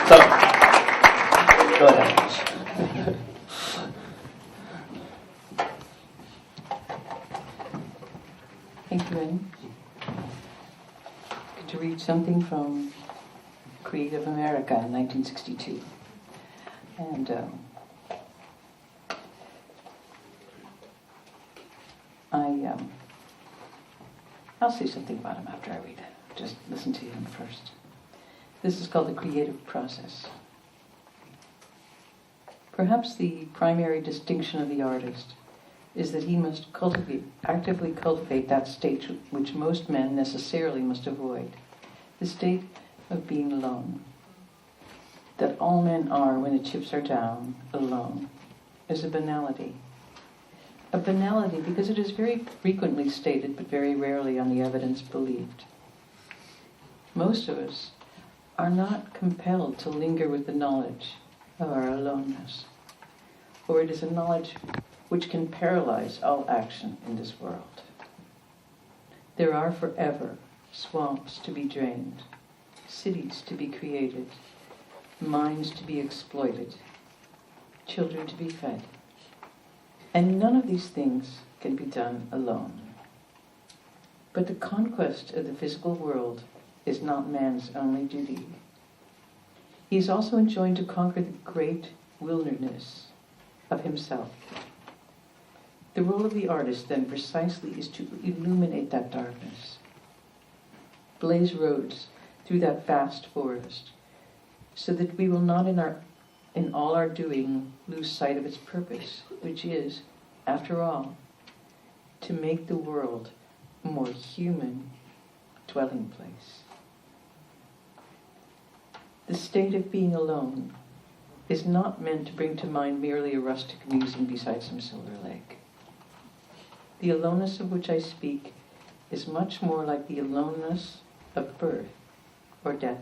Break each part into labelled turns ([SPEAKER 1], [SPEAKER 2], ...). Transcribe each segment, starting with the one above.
[SPEAKER 1] So, go ahead.
[SPEAKER 2] Thank you, Anne. To read something from Creative America in 1962. And I'll say something about him after I read it. Just listen to him first. This is called the creative process. Perhaps the primary distinction of the artist is that he must actively cultivate that state which most men necessarily must avoid, the state of being alone. That all men are, when the chips are down, alone, is a banality. A banality because it is very frequently stated, but very rarely on the evidence believed. Most of us are not compelled to linger with the knowledge of our aloneness, for it is a knowledge which can paralyze all action in this world. There are forever swamps to be drained, cities to be created, minds to be exploited, children to be fed. And none of these things can be done alone. But the conquest of the physical world is not man's only duty. He is also enjoined to conquer the great wilderness of himself. The role of the artist, then, precisely is to illuminate that darkness, blaze roads through that vast forest, so that we will not in all our doing lose sight of its purpose, which is, after all, to make the world a more human dwelling place. The state of being alone is not meant to bring to mind merely a rustic musing beside some silver lake. The aloneness of which I speak is much more like the aloneness of birth or death.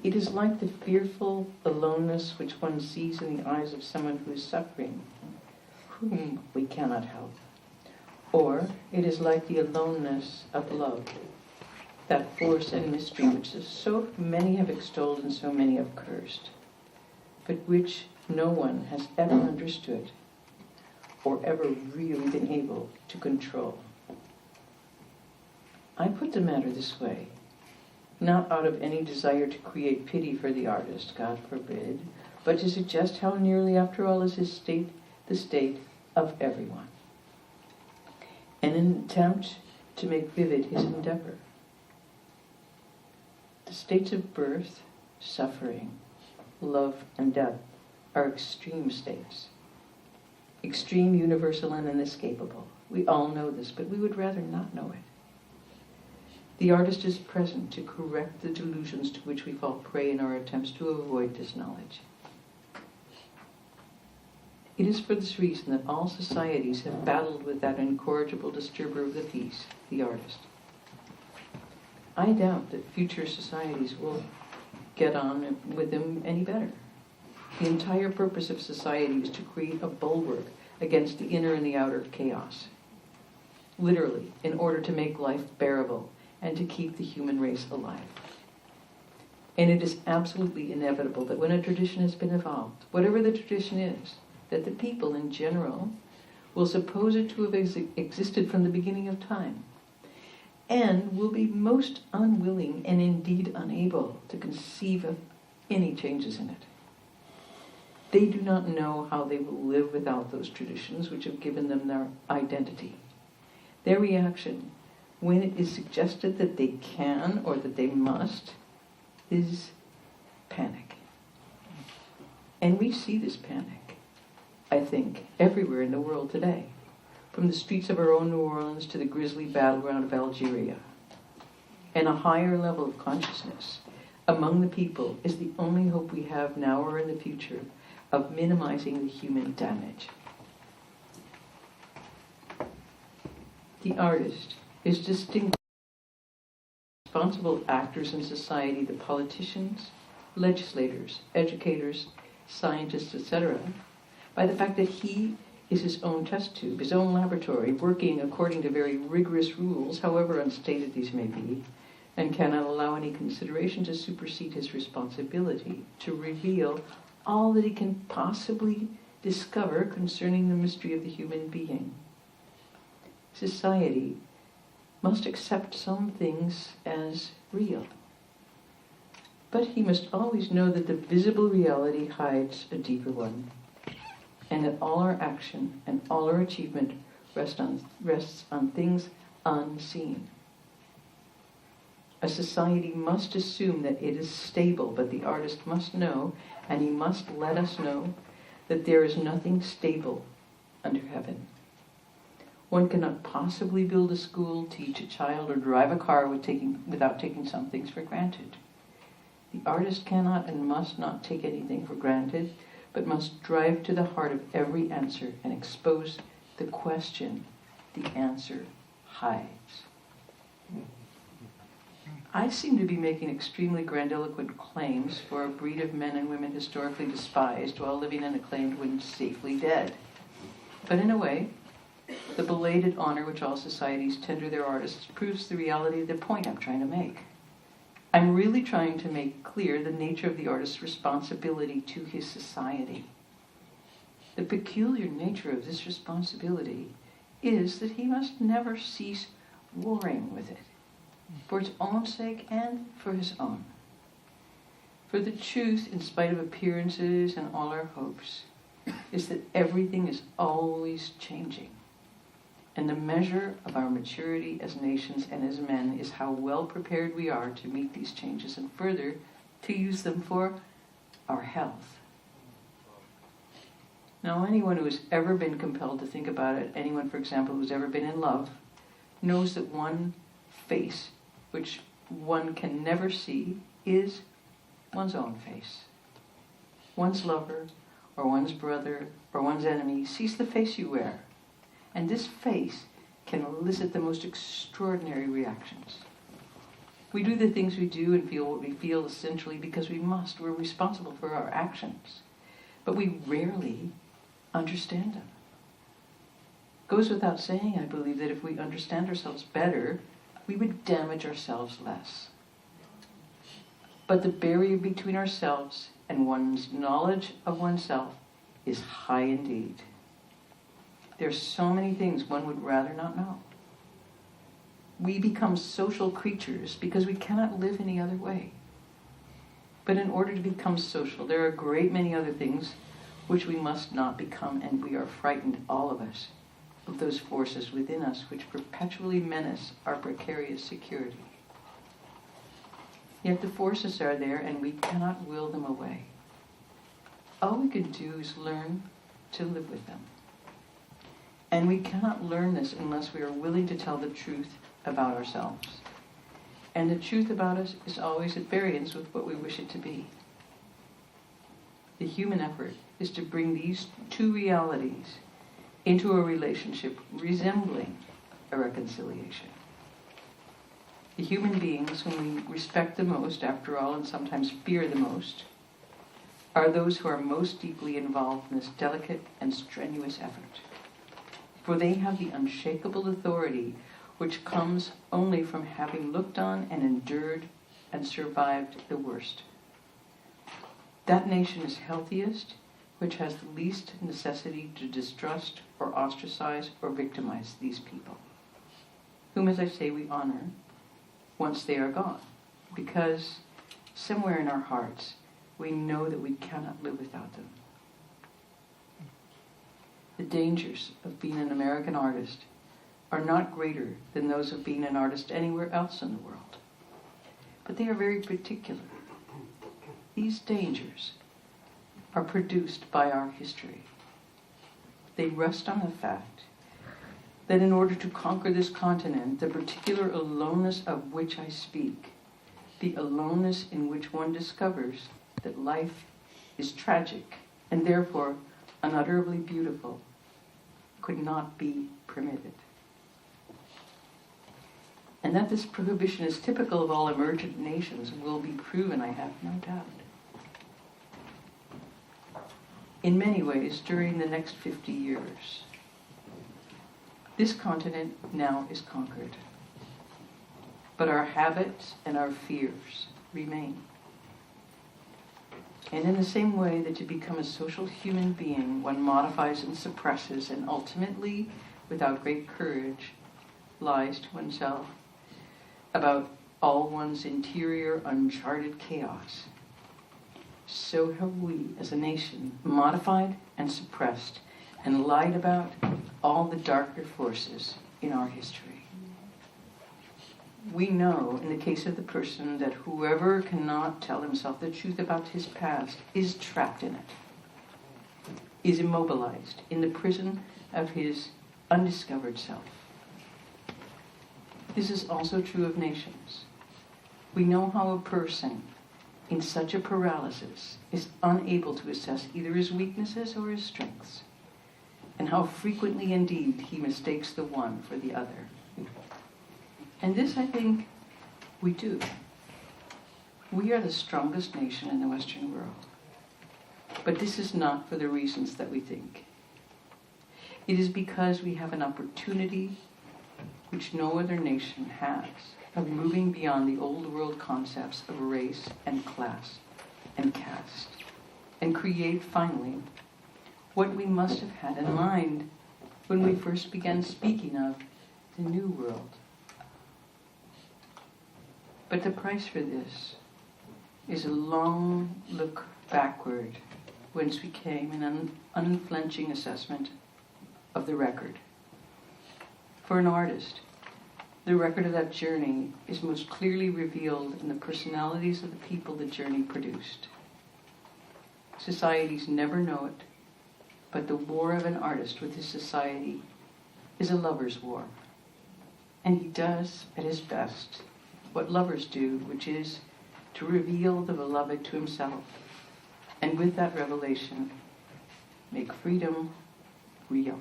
[SPEAKER 2] It is like the fearful aloneness which one sees in the eyes of someone who is suffering, whom we cannot help. Or it is like the aloneness of love, that force and mystery which so many have extolled and so many have cursed, but which no one has ever understood or ever really been able to control. I put the matter this way, not out of any desire to create pity for the artist, God forbid, but to suggest how nearly, after all, is his state the state of everyone, and an attempt to make vivid his endeavor. The states of birth, suffering, love, and death are extreme states. Extreme, universal, and inescapable. We all know this, but we would rather not know it. The artist is present to correct the delusions to which we fall prey in our attempts to avoid this knowledge. It is for this reason that all societies have battled with that incorrigible disturber of the peace, the artist. I doubt that future societies will get on with him any better. The entire purpose of society is to create a bulwark against the inner and the outer chaos, literally, in order to make life bearable and to keep the human race alive. And it is absolutely inevitable that when a tradition has been evolved, whatever the tradition is, that the people in general will suppose it to have existed from the beginning of time, and will be most unwilling and indeed unable to conceive of any changes in it. They do not know how they will live without those traditions which have given them their identity. Their reaction, when it is suggested that they can or that they must, is panic. And we see this panic, I think, everywhere in the world today, from the streets of our own New Orleans to the grisly battleground of Algeria. And a higher level of consciousness among the people is the only hope we have now or in the future of minimizing the human damage. The artist is distinct from responsible actors in society, the politicians, legislators, educators, scientists, etc., by the fact that he is his own test tube, his own laboratory, working according to very rigorous rules, however unstated these may be, and cannot allow any consideration to supersede his responsibility to reveal all that he can possibly discover concerning the mystery of the human being. Society must accept some things as real, but he must always know that the visible reality hides a deeper one, and that all our action and all our achievement rests on things unseen. A society must assume that it is stable, but the artist must know, and he must let us know, that there is nothing stable under heaven. One cannot possibly build a school, teach a child, or drive a car without taking some things for granted. The artist cannot and must not take anything for granted, but must drive to the heart of every answer and expose the question the answer hides. I seem to be making extremely grandiloquent claims for a breed of men and women historically despised while living and acclaimed when safely dead. But in a way, the belated honor which all societies tender their artists proves the reality of the point I'm trying to make. I'm really trying to make clear the nature of the artist's responsibility to his society. The peculiar nature of this responsibility is that he must never cease warring with it, for its own sake and for his own. For the truth, in spite of appearances and all our hopes, is that everything is always changing. And the measure of our maturity as nations and as men is how well prepared we are to meet these changes and further to use them for our health. Now, anyone who has ever been compelled to think about it, anyone, for example, who's ever been in love, knows that one face which one can never see is one's own face. One's lover, or one's brother, or one's enemy sees the face you wear. And this face can elicit the most extraordinary reactions. We do the things we do and feel what we feel essentially because we must. We're responsible for our actions. But we rarely understand them. It goes without saying, I believe, that if we understand ourselves better, we would damage ourselves less. But the barrier between ourselves and one's knowledge of oneself is high indeed. There are so many things one would rather not know. We become social creatures because we cannot live any other way. But in order to become social, there are a great many other things which we must not become, and we are frightened, all of us, of those forces within us which perpetually menace our precarious security. Yet the forces are there, and we cannot will them away. All we can do is learn to live with them. And we cannot learn this unless we are willing to tell the truth about ourselves. And the truth about us is always at variance with what we wish it to be. The human effort is to bring these two realities into a relationship resembling a reconciliation. The human beings whom we respect the most, after all, and sometimes fear the most, are those who are most deeply involved in this delicate and strenuous effort. For they have the unshakable authority which comes only from having looked on and endured and survived the worst. That nation is healthiest which has the least necessity to distrust or ostracize or victimize these people, whom, as I say, we honor once they are gone, because somewhere in our hearts we know that we cannot live without them. The dangers of being an American artist are not greater than those of being an artist anywhere else in the world. But they are very particular. These dangers are produced by our history. They rest on the fact that in order to conquer this continent, the particular aloneness of which I speak, the aloneness in which one discovers that life is tragic and therefore unutterably beautiful, could not be permitted. And that this prohibition is typical of all emergent nations will be proven, I have no doubt. In many ways, during the next 50 years, this continent now is conquered. but our habits and our fears remain. And in the same way that to become a social human being, one modifies and suppresses, and ultimately, without great courage, lies to oneself about all one's interior uncharted chaos, so have we, as a nation, modified and suppressed and lied about all the darker forces in our history. We know, in the case of the person, that whoever cannot tell himself the truth about his past is trapped in it, is immobilized in the prison of his undiscovered self. This is also true of nations. We know how a person in such a paralysis is unable to assess either his weaknesses or his strengths, and how frequently indeed he mistakes the one for the other. And this, I think, we do. We are the strongest nation in the Western world. But this is not for the reasons that we think. It is because we have an opportunity which no other nation has of moving beyond the old world concepts of race and class and caste, and create finally what we must have had in mind when we first began speaking of the New World. But the price for this is a long look backward, whence we came an unflinching assessment of the record. For an artist, the record of that journey is most clearly revealed in the personalities of the people the journey produced. Societies never know it, but the war of an artist with his society is a lover's war. And he does, at his best, what lovers do, which is to reveal the beloved to himself, and with that revelation, make freedom real.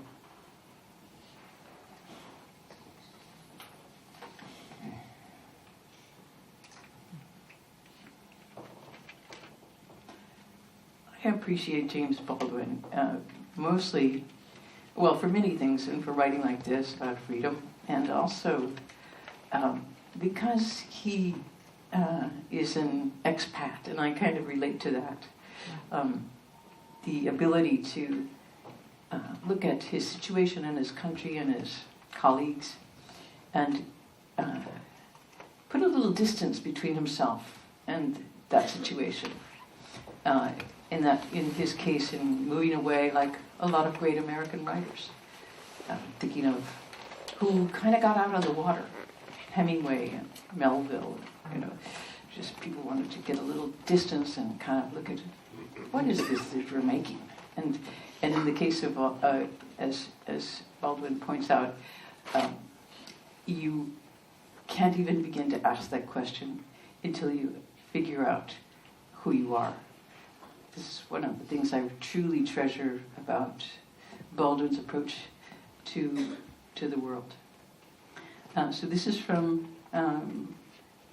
[SPEAKER 2] I appreciate James Baldwin mostly, well, for many things, and for writing like this about freedom, and also because he is an expat, and I kind of relate to that. The ability to look at his situation in his country and his colleagues, and put a little distance between himself and that situation. In his case, in moving away, like a lot of great American writers, thinking of who kind of got out of the water. Hemingway and Melville, just people wanted to get a little distance and kind of look at what is this that we're making. And in the case of, as Baldwin points out, you can't even begin to ask that question until you figure out who you are. This is one of the things I truly treasure about Baldwin's approach to the world. So this is from,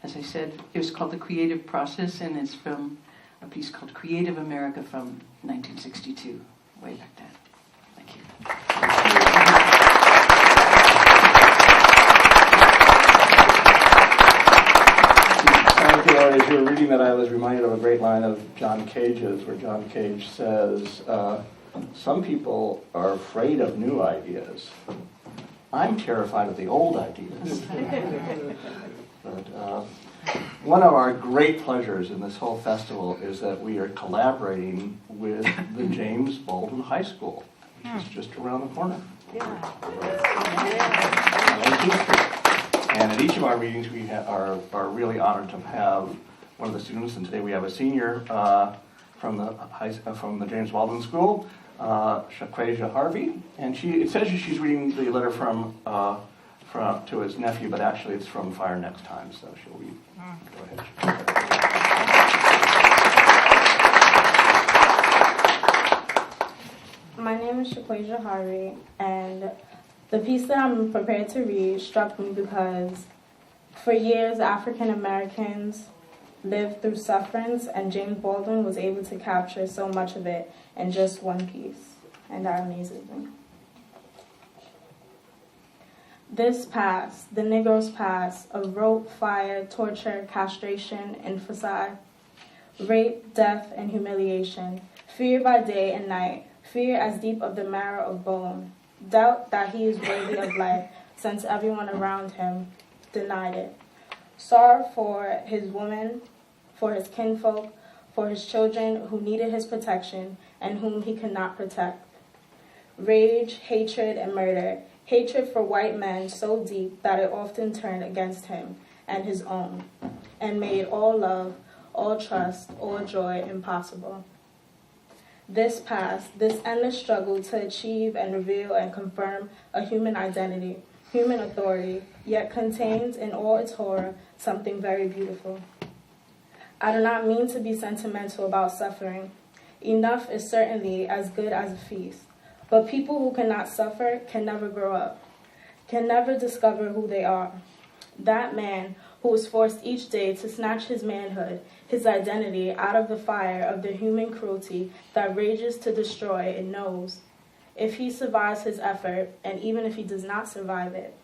[SPEAKER 2] as I said, it was called The Creative Process, and it's from a piece called Creative America from 1962, way back then. Thank you.
[SPEAKER 1] As you were reading that, I was reminded of a great line of John Cage's, where John Cage says, some people are afraid of new ideas. I'm terrified of the old ideas. But one of our great pleasures in this whole festival is that we are collaborating with the James Baldwin High School, which is just around the corner. And at each of our meetings, we are really honored to have one of the students, and today we have a senior from the James Baldwin School, Shaquasia Harvey, and it says she's reading the letter to his nephew, but actually it's from Fire Next Time, so she'll read. Go ahead.
[SPEAKER 3] My name is Shaquasia Harvey, and the piece that I'm prepared to read struck me because for years African Americans lived through sufferance, and James Baldwin was able to capture so much of it in just one piece, and that amazes me. This past, the Negro's past, of rope, fire, torture, castration, infanticide, rape, death, and humiliation, fear by day and night, fear as deep of the marrow of bone, doubt that he is worthy of life, since everyone around him denied it, sorrow for his woman, for his kinfolk, for his children who needed his protection and whom he could not protect, rage, hatred, and murder, hatred for white men so deep that it often turned against him and his own, and made all love, all trust, all joy impossible. This past, this endless struggle to achieve and reveal and confirm a human identity, human authority, yet contains in all its horror something very beautiful. I do not mean to be sentimental about suffering. Enough is certainly as good as a feast. But people who cannot suffer can never grow up, can never discover who they are. That man who is forced each day to snatch his manhood, his identity, out of the fire of the human cruelty that rages to destroy it knows, if he survives his effort, and even if he does not survive it,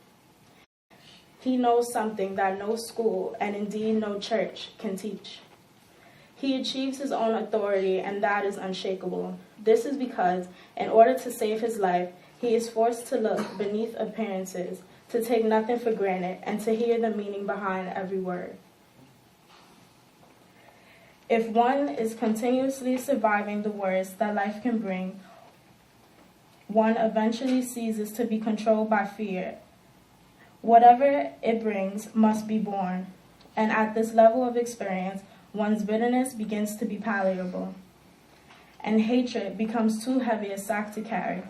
[SPEAKER 3] he knows something that no school, and indeed no church, can teach. He achieves his own authority, and that is unshakable. This is because, in order to save his life, he is forced to look beneath appearances, to take nothing for granted, and to hear the meaning behind every word. If one is continuously surviving the worst that life can bring, one eventually ceases to be controlled by fear. Whatever it brings must be borne, and at this level of experience, one's bitterness begins to be palatable, and hatred becomes too heavy a sack to carry.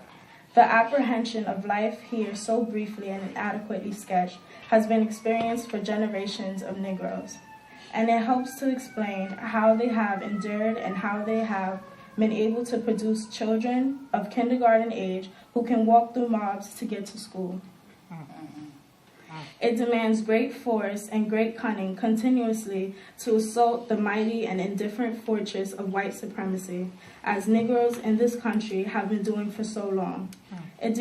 [SPEAKER 3] The apprehension of life here so briefly and inadequately sketched has been experienced for generations of Negroes, and it helps to explain how they have endured and how they have been able to produce children of kindergarten age who can walk through mobs to get to school. It demands great force and great cunning continuously to assault the mighty and indifferent fortress of white supremacy, as Negroes in this country have been doing for so long. It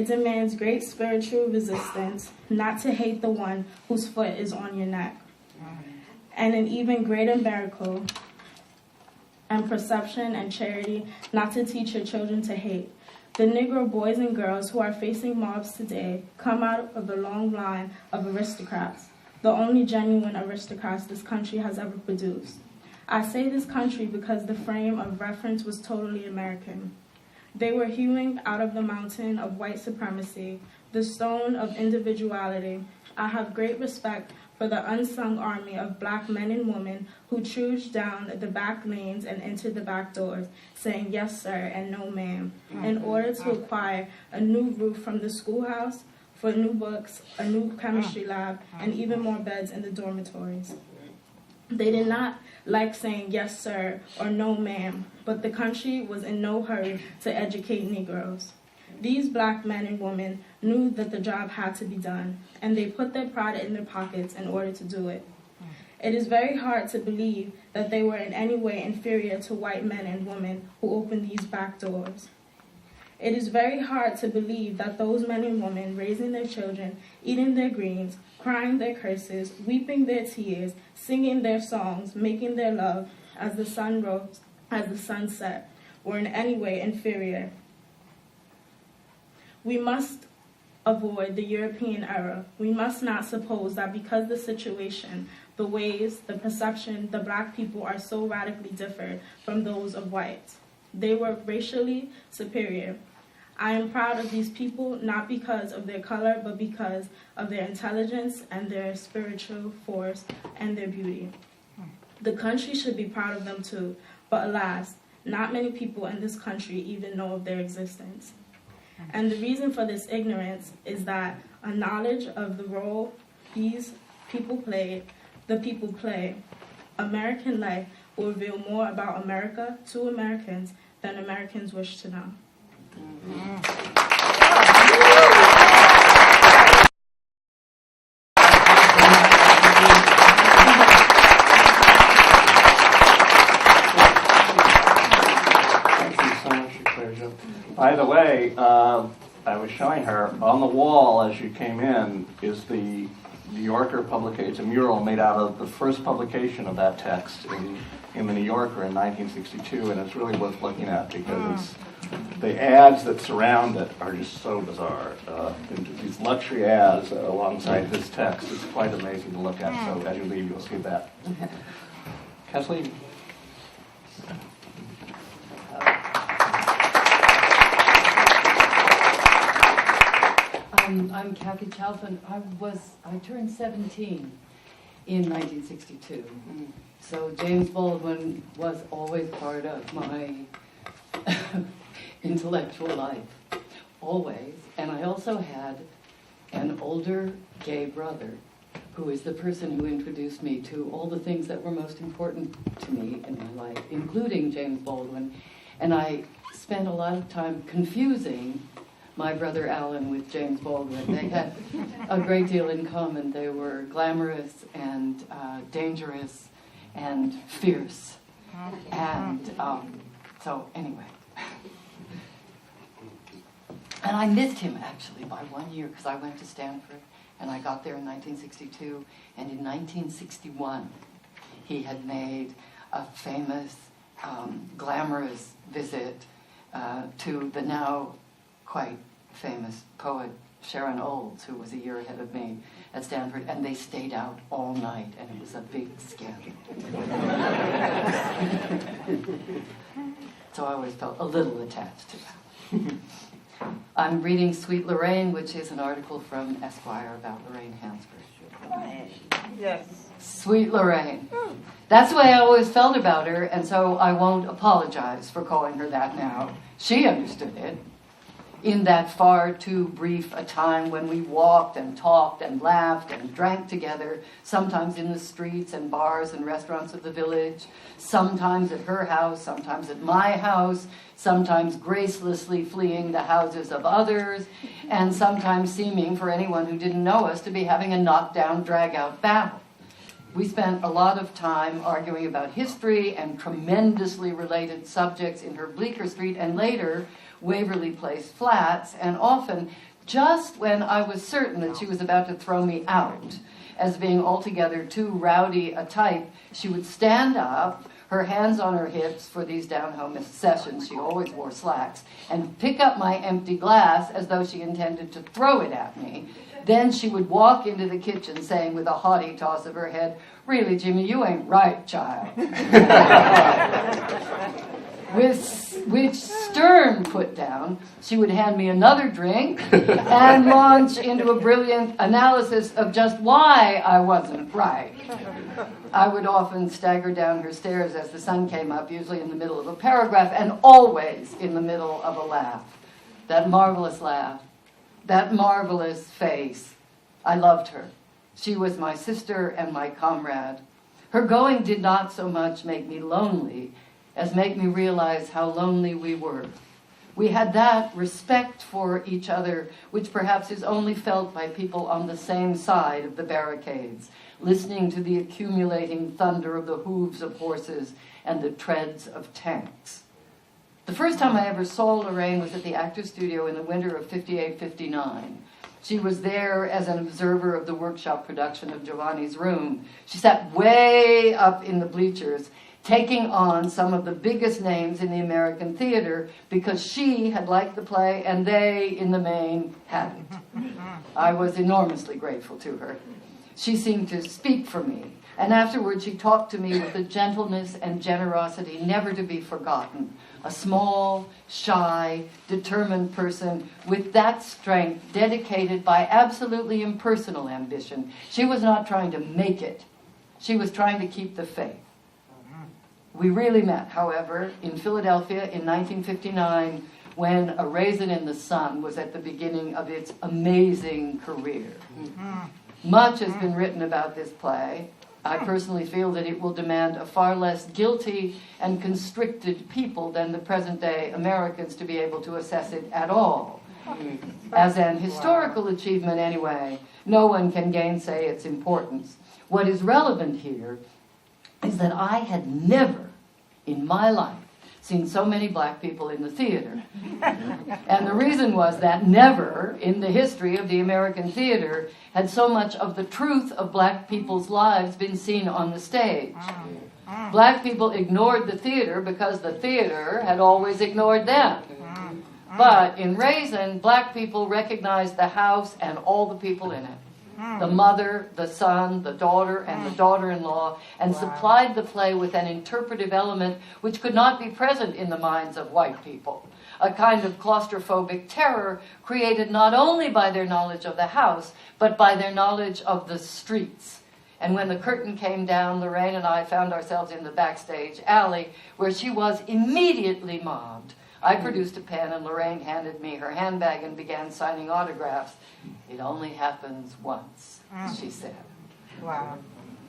[SPEAKER 3] demands great spiritual resistance not to hate the one whose foot is on your neck, and an even greater miracle and perception and charity not to teach your children to hate. The Negro boys and girls who are facing mobs today come out of a long line of aristocrats, the only genuine aristocrats this country has ever produced. I say this country because the frame of reference was totally American. They were hewing out of the mountain of white supremacy, the stone of individuality. I have great respect for the unsung army of black men and women who trudged down the back lanes and entered the back doors, saying yes, sir, and no, ma'am, in order to acquire a new roof from the schoolhouse, for new books, a new chemistry lab, and even more beds in the dormitories. They did not like saying yes, sir, or no, ma'am, but the country was in no hurry to educate Negroes. These black men and women knew that the job had to be done, and they put their pride in their pockets in order to do it. It is very hard to believe that they were in any way inferior to white men and women who opened these back doors. It is very hard to believe that those men and women raising their children, eating their greens, crying their curses, weeping their tears, singing their songs, making their love as the sun rose, as the sun set, were in any way inferior. We must avoid the European era. We must not suppose that because the situation, the ways, the perception, the black people are so radically different from those of whites, they were racially superior. I am proud of these people, not because of their color, but because of their intelligence and their spiritual force and their beauty. The country should be proud of them too, but alas, not many people in this country even know of their existence. And the reason for this ignorance is that a knowledge of the role these people play, American life will reveal more about America to Americans than Americans wish to know.
[SPEAKER 1] By the way, I was showing her, on the wall as you came in is the New Yorker publication. It's a mural made out of the first publication of that text in the New Yorker in 1962, and it's really worth looking at because the ads that surround it are just so bizarre. These luxury ads alongside this text is quite amazing to look at, so as you leave you'll see that. Kathleen.
[SPEAKER 4] I'm Kathy Chalfant. I turned 17 in 1962. So James Baldwin was always part of my intellectual life, always. And I also had an older gay brother who is the person who introduced me to all the things that were most important to me in my life, including James Baldwin. And I spent a lot of time confusing my brother Alan with James Baldwin. They had a great deal in common. They were glamorous and dangerous and fierce. And so anyway. And I missed him actually by 1 year because I went to Stanford and I got there in 1962. And in 1961, he had made a famous, glamorous visit to the now quite famous poet Sharon Olds, who was a year ahead of me at Stanford, and they stayed out all night, and it was a big scandal. So I always felt a little attached to that. I'm reading Sweet Lorraine, which is an article from Esquire about Lorraine Hansford.
[SPEAKER 5] Yes.
[SPEAKER 4] Sweet Lorraine. That's the way I always felt about her, and so I won't apologize for calling her that now. She understood it. In that far too brief a time when we walked and talked and laughed and drank together, sometimes in the streets and bars and restaurants of the village, sometimes at her house, sometimes at my house, sometimes gracelessly fleeing the houses of others, and sometimes seeming, for anyone who didn't know us, to be having a knockdown, drag-out battle. We spent a lot of time arguing about history and tremendously related subjects in her Bleecker Street and later Waverly Place flats, and often just when I was certain that she was about to throw me out as being altogether too rowdy a type, she would stand up, her hands on her hips for these down-home sessions, she always wore slacks, and pick up my empty glass as though she intended to throw it at me. Then she would walk into the kitchen saying with a haughty toss of her head, "Really, Jimmy, you ain't right, child." With stern put down, she would hand me another drink and launch into a brilliant analysis of just why I wasn't right. I would often stagger down her stairs as the sun came up, usually in the middle of a paragraph, and always in the middle of a laugh. That marvelous laugh, that marvelous face. I loved her. She was my sister and my comrade. Her going did not so much make me lonely as make me realize how lonely we were. We had that respect for each other, which perhaps is only felt by people on the same side of the barricades, listening to the accumulating thunder of the hooves of horses and the treads of tanks. The first time I ever saw Lorraine was at the Actors Studio in the winter of 58-59. She was there as an observer of the workshop production of Giovanni's Room. She sat way up in the bleachers, taking on some of the biggest names in the American theater because she had liked the play and they, in the main, hadn't. I was enormously grateful to her. She seemed to speak for me, and afterwards she talked to me with a gentleness and generosity never to be forgotten. A small, shy, determined person with that strength dedicated by absolutely impersonal ambition. She was not trying to make it. She was trying to keep the faith. We really met, however, in Philadelphia in 1959 when A Raisin in the Sun was at the beginning of its amazing career. Much has been written about this play. I personally feel that it will demand a far less guilty and constricted people than the present-day Americans to be able to assess it at all. As an historical achievement anyway, no one can gainsay its importance. What is relevant here is that I had never in my life seen so many black people in the theater. And the reason was that never in the history of the American theater had so much of the truth of black people's lives been seen on the stage. Black people ignored the theater because the theater had always ignored them. But in Raisin, black people recognized the house and all the people in it. The mother, the son, the daughter, and the daughter-in-law, and supplied the play with an interpretive element which could not be present in the minds of white people. A kind of claustrophobic terror created not only by their knowledge of the house, but by their knowledge of the streets. And when the curtain came down, Lorraine and I found ourselves in the backstage alley, where she was immediately mobbed. I produced a pen, and Lorraine handed me her handbag and began signing autographs. "It only happens once," she said.
[SPEAKER 5] Wow.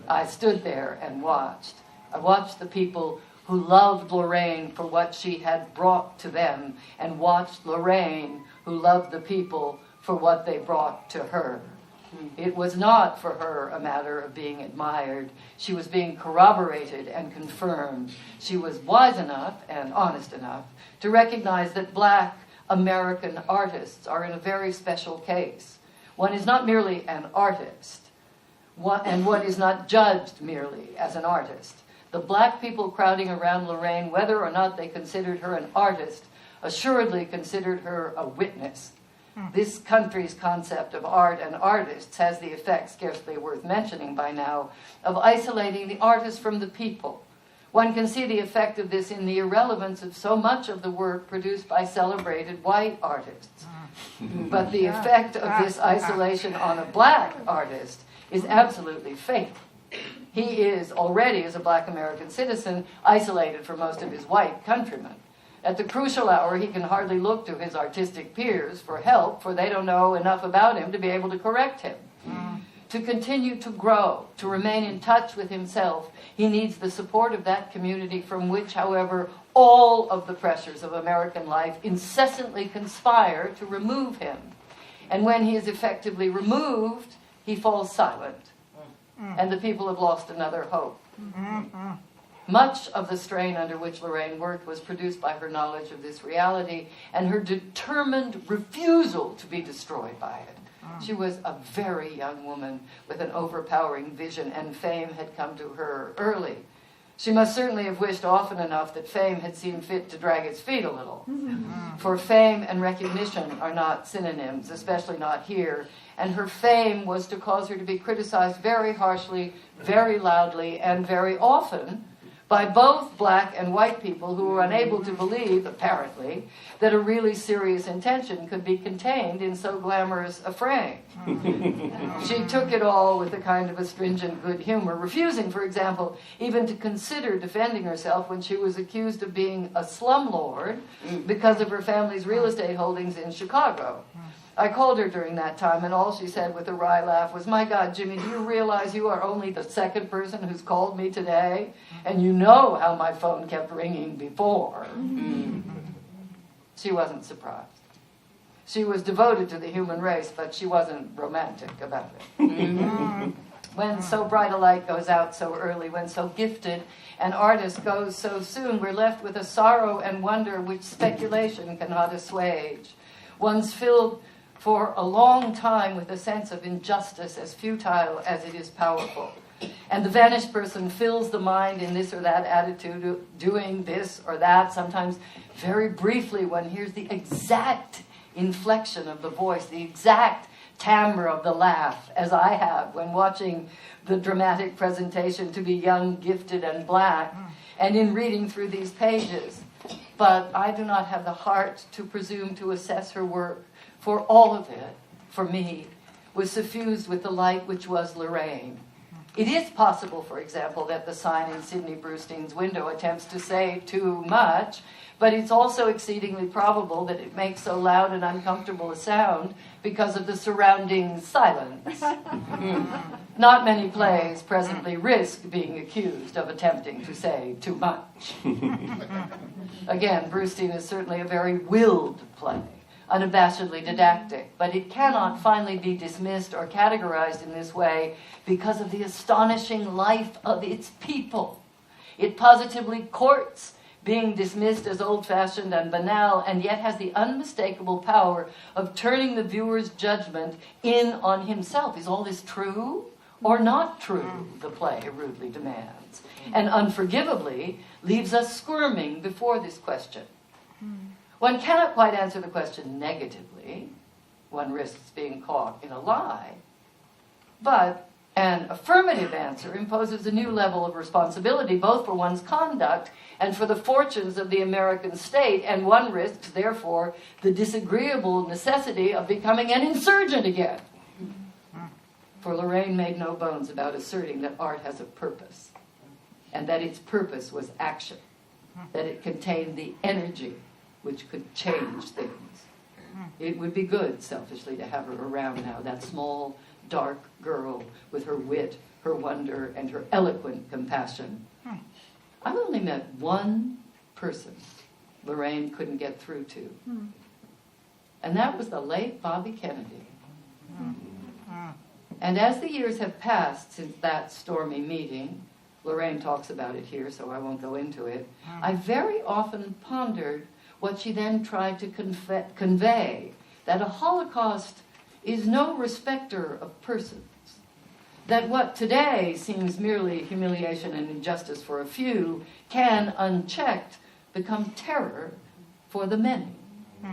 [SPEAKER 4] I stood there and watched. I watched the people who loved Lorraine for what she had brought to them, and watched Lorraine who loved the people for what they brought to her. It was not for her a matter of being admired. She was being corroborated and confirmed. She was wise enough and honest enough to recognize that black American artists are in a very special case. One is not merely an artist, and one is not judged merely as an artist. The black people crowding around Lorraine, whether or not they considered her an artist, assuredly considered her a witness. This country's concept of art and artists has the effect, scarcely worth mentioning by now, of isolating the artist from the people. One can see the effect of this in the irrelevance of so much of the work produced by celebrated white artists. But the effect of this isolation on a black artist is absolutely fatal. He is already, as a black American citizen, isolated from most of his white countrymen. At the crucial hour, he can hardly look to his artistic peers for help, for they don't know enough about him to be able to correct him. To continue to grow, to remain in touch with himself, he needs the support of that community from which, however, all of the pressures of American life incessantly conspire to remove him. And when he is effectively removed, he falls silent. And the people have lost another hope. Much of the strain under which Lorraine worked was produced by her knowledge of this reality and her determined refusal to be destroyed by it. She was a very young woman with an overpowering vision, and fame had come to her early. She must certainly have wished often enough that fame had seen fit to drag its feet a little. For fame and recognition are not synonyms, especially not here, and her fame was to cause her to be criticized very harshly, very loudly, and very often by both black and white people who were unable to believe, apparently, that a really serious intention could be contained in so glamorous a frame. She took it all with a kind of astringent good humor, refusing, for example, even to consider defending herself when she was accused of being a slumlord because of her family's real estate holdings in Chicago. I called her during that time, and all she said with a wry laugh was, "My God, Jimmy, do you realize you are only the second person who's called me today? And you know how my phone kept ringing before." She wasn't surprised. She was devoted to the human race, but she wasn't romantic about it. When so bright a light goes out so early, when so gifted an artist goes so soon, we're left with a sorrow and wonder which speculation cannot assuage. One's filled for a long time with a sense of injustice as futile as it is powerful. And the vanished person fills the mind in this or that attitude, doing this or that, sometimes very briefly one hears the exact inflection of the voice, the exact timbre of the laugh, as I have when watching the dramatic presentation To Be Young, Gifted, and Black, and in reading through these pages. But I do not have the heart to presume to assess her work, for all of it, for me, was suffused with the light which was Lorraine. It is possible, for example, that the sign in Sidney Brewstein's window attempts to say too much, but it's also exceedingly probable that it makes so loud and uncomfortable a sound because of the surrounding silence. Not many plays presently risk being accused of attempting to say too much. Again, Brewstein is certainly a very willed play, unabashedly didactic, but it cannot finally be dismissed or categorized in this way because of the astonishing life of its people. It positively courts being dismissed as old-fashioned and banal, and yet has the unmistakable power of turning the viewer's judgment in on himself. Is all this true or not true, the play rudely demands, and unforgivably leaves us squirming before this question. One cannot quite answer the question negatively. One risks being caught in a lie. But an affirmative answer imposes a new level of responsibility, both for one's conduct and for the fortunes of the American state, and one risks, therefore, the disagreeable necessity of becoming an insurgent again. For Lorraine made no bones about asserting that art has a purpose, and that its purpose was action, that it contained the energy which could change things. It would be good, selfishly, to have her around now, that small, dark girl with her wit, her wonder, and her eloquent compassion. I've only met one person Lorraine couldn't get through to, and that was the late Bobby Kennedy. And as the years have passed since that stormy meeting, Lorraine talks about it here, so I won't go into it, I very often pondered what she then tried to convey, that a Holocaust is no respecter of persons, that what today seems merely humiliation and injustice for a few can, unchecked, become terror for the many,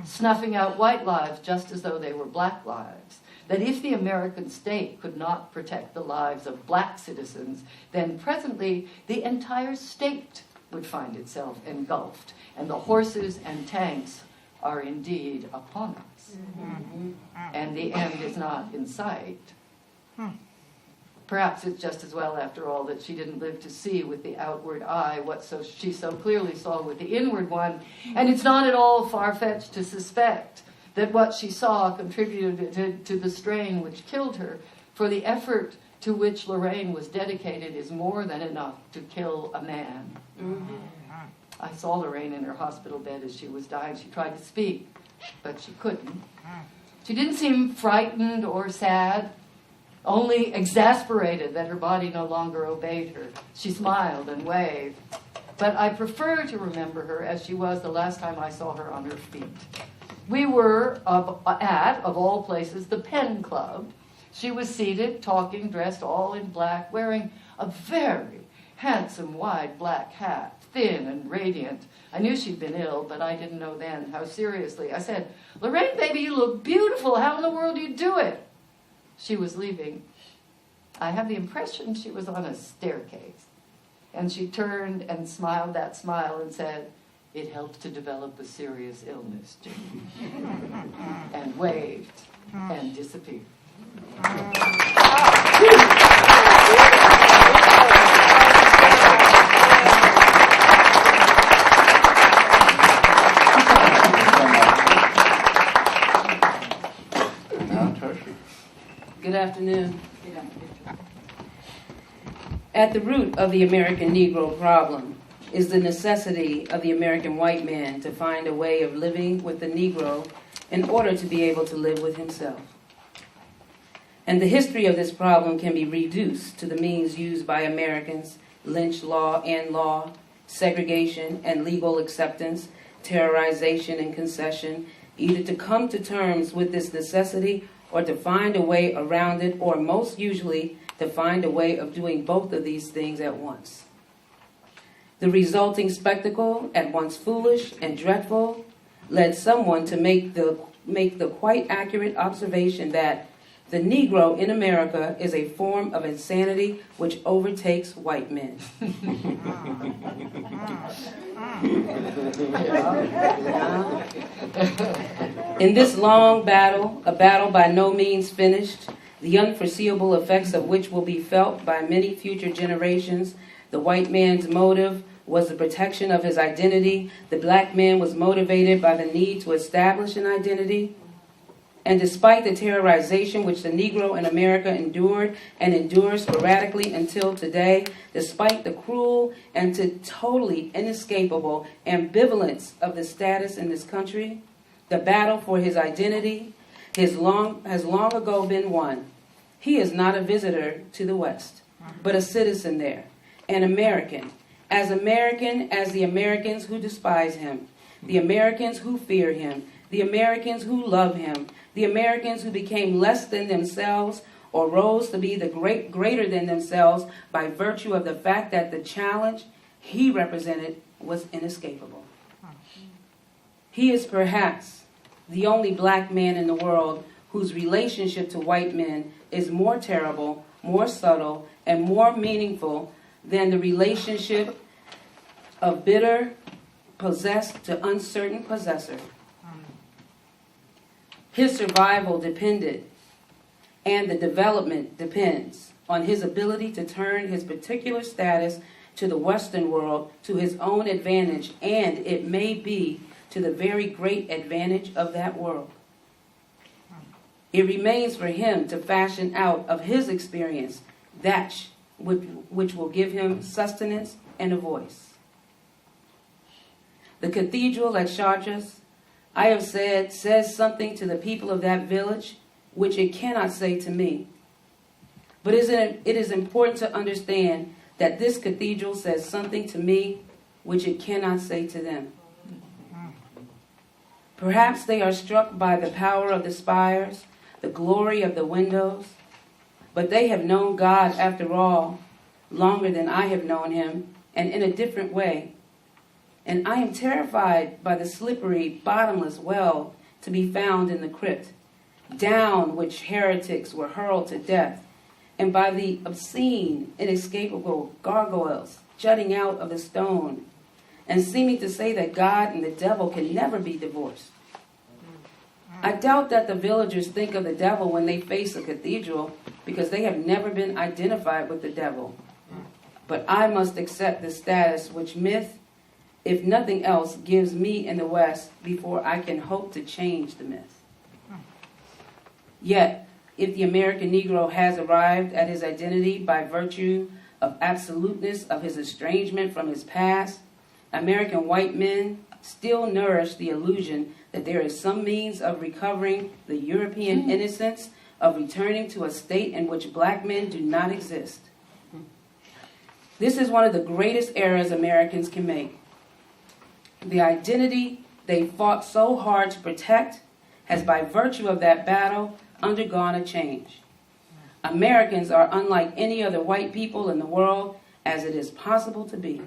[SPEAKER 4] snuffing out white lives just as though they were black lives, that if the American state could not protect the lives of black citizens, then presently the entire state would find itself engulfed, and the horses and tanks are indeed upon us. And the end is not in sight. Perhaps it's just as well, after all, that she didn't live to see with the outward eye what she so clearly saw with the inward one, and it's not at all far-fetched to suspect that what she saw contributed to the strain which killed her, for the effort to which Lorraine was dedicated is more than enough to kill a man. I saw Lorraine in her hospital bed as she was dying. She tried to speak, but she couldn't. She didn't seem frightened or sad, only exasperated that her body no longer obeyed her. She smiled and waved. But I prefer to remember her as she was the last time I saw her on her feet. We were at, of all places, the Pen Club. She was seated, talking, dressed all in black, wearing a very handsome wide black hat, thin and radiant. I knew she'd been ill, but I didn't know then how seriously. I said, "Lorraine, baby, you look beautiful. How in the world do you do it?" She was leaving. I have the impression she was on a staircase. And she turned and smiled that smile and said, "It helps to develop a serious illness, Jimmy." And waved and disappeared.
[SPEAKER 5] Good afternoon. At the root of the American Negro problem is the necessity of the American white man to find a way of living with the Negro in order to be able to live with himself. And the history of this problem can be reduced to the means used by Americans: lynch law and law, segregation and legal acceptance, terrorization and concession, either to come to terms with this necessity or to find a way around it, or most usually to find a way of doing both of these things at once. The resulting spectacle, at once foolish and dreadful, led someone to make the quite accurate observation that the Negro in America is a form of insanity which overtakes white men. In this long battle, a battle by no means finished, the unforeseeable effects of which will be felt by many future generations, the white man's motive was the protection of his identity. The black man was motivated by the need to establish an identity. And despite the terrorization which the Negro in America endured and endures sporadically until today, despite the cruel and totally inescapable ambivalence of the status in this country, the battle for his identity has long ago been won. He is not a visitor to the West, but a citizen there, an American, as American as the Americans who despise him, the Americans who fear him, the Americans who love him, the Americans who became less than themselves or rose to be the greater than themselves by virtue of the fact that the challenge he represented was inescapable. He is perhaps the only black man in the world whose relationship to white men is more terrible, more subtle, and more meaningful than the relationship of bitter possessed to uncertain possessor. His survival depended, and the development depends, on his ability to turn his particular status to the Western world to his own advantage, and it may be to the very great advantage of that world. It remains for him to fashion out of his experience that which will give him sustenance and a voice. The cathedral at Chartres, I have said, says something to the people of that village which it cannot say to me. But it is important to understand that this cathedral says something to me which it cannot say to them. Perhaps they are struck by the power of the spires, the glory of the windows, but they have known God, after all, longer than I have known him, and in a different way. And I am terrified by the slippery, bottomless well to be found in the crypt, down which heretics were hurled to death, and by the obscene, inescapable gargoyles jutting out of the stone, and seeming to say that God and the devil can never be divorced. I doubt that the villagers think of the devil when they face a cathedral, because they have never been identified with the devil. But I must accept the status which myth, if nothing else, gives me in the West before I can hope to change the myth. Yet, if the American Negro has arrived at his identity by virtue of absoluteness of his estrangement from his past, American white men still nourish the illusion that there is some means of recovering the European innocence, of returning to a state in which black men do not exist. This is one of the greatest errors Americans can make. The identity they fought so hard to protect has, by virtue of that battle, undergone a change. Americans are unlike any other white people in the world, as it is possible to be.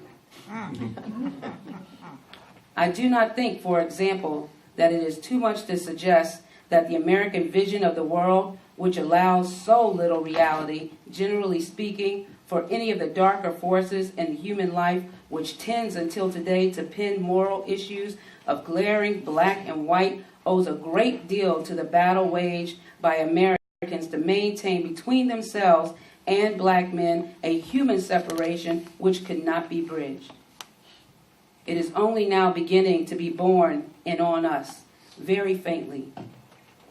[SPEAKER 5] I do not think, for example, that it is too much to suggest that the American vision of the world, which allows so little reality, generally speaking, for any of the darker forces in human life, which tends until today to pin moral issues of glaring black and white, owes a great deal to the battle waged by Americans to maintain between themselves and black men a human separation which could not be bridged. It is only now beginning to be born in on us, very faintly.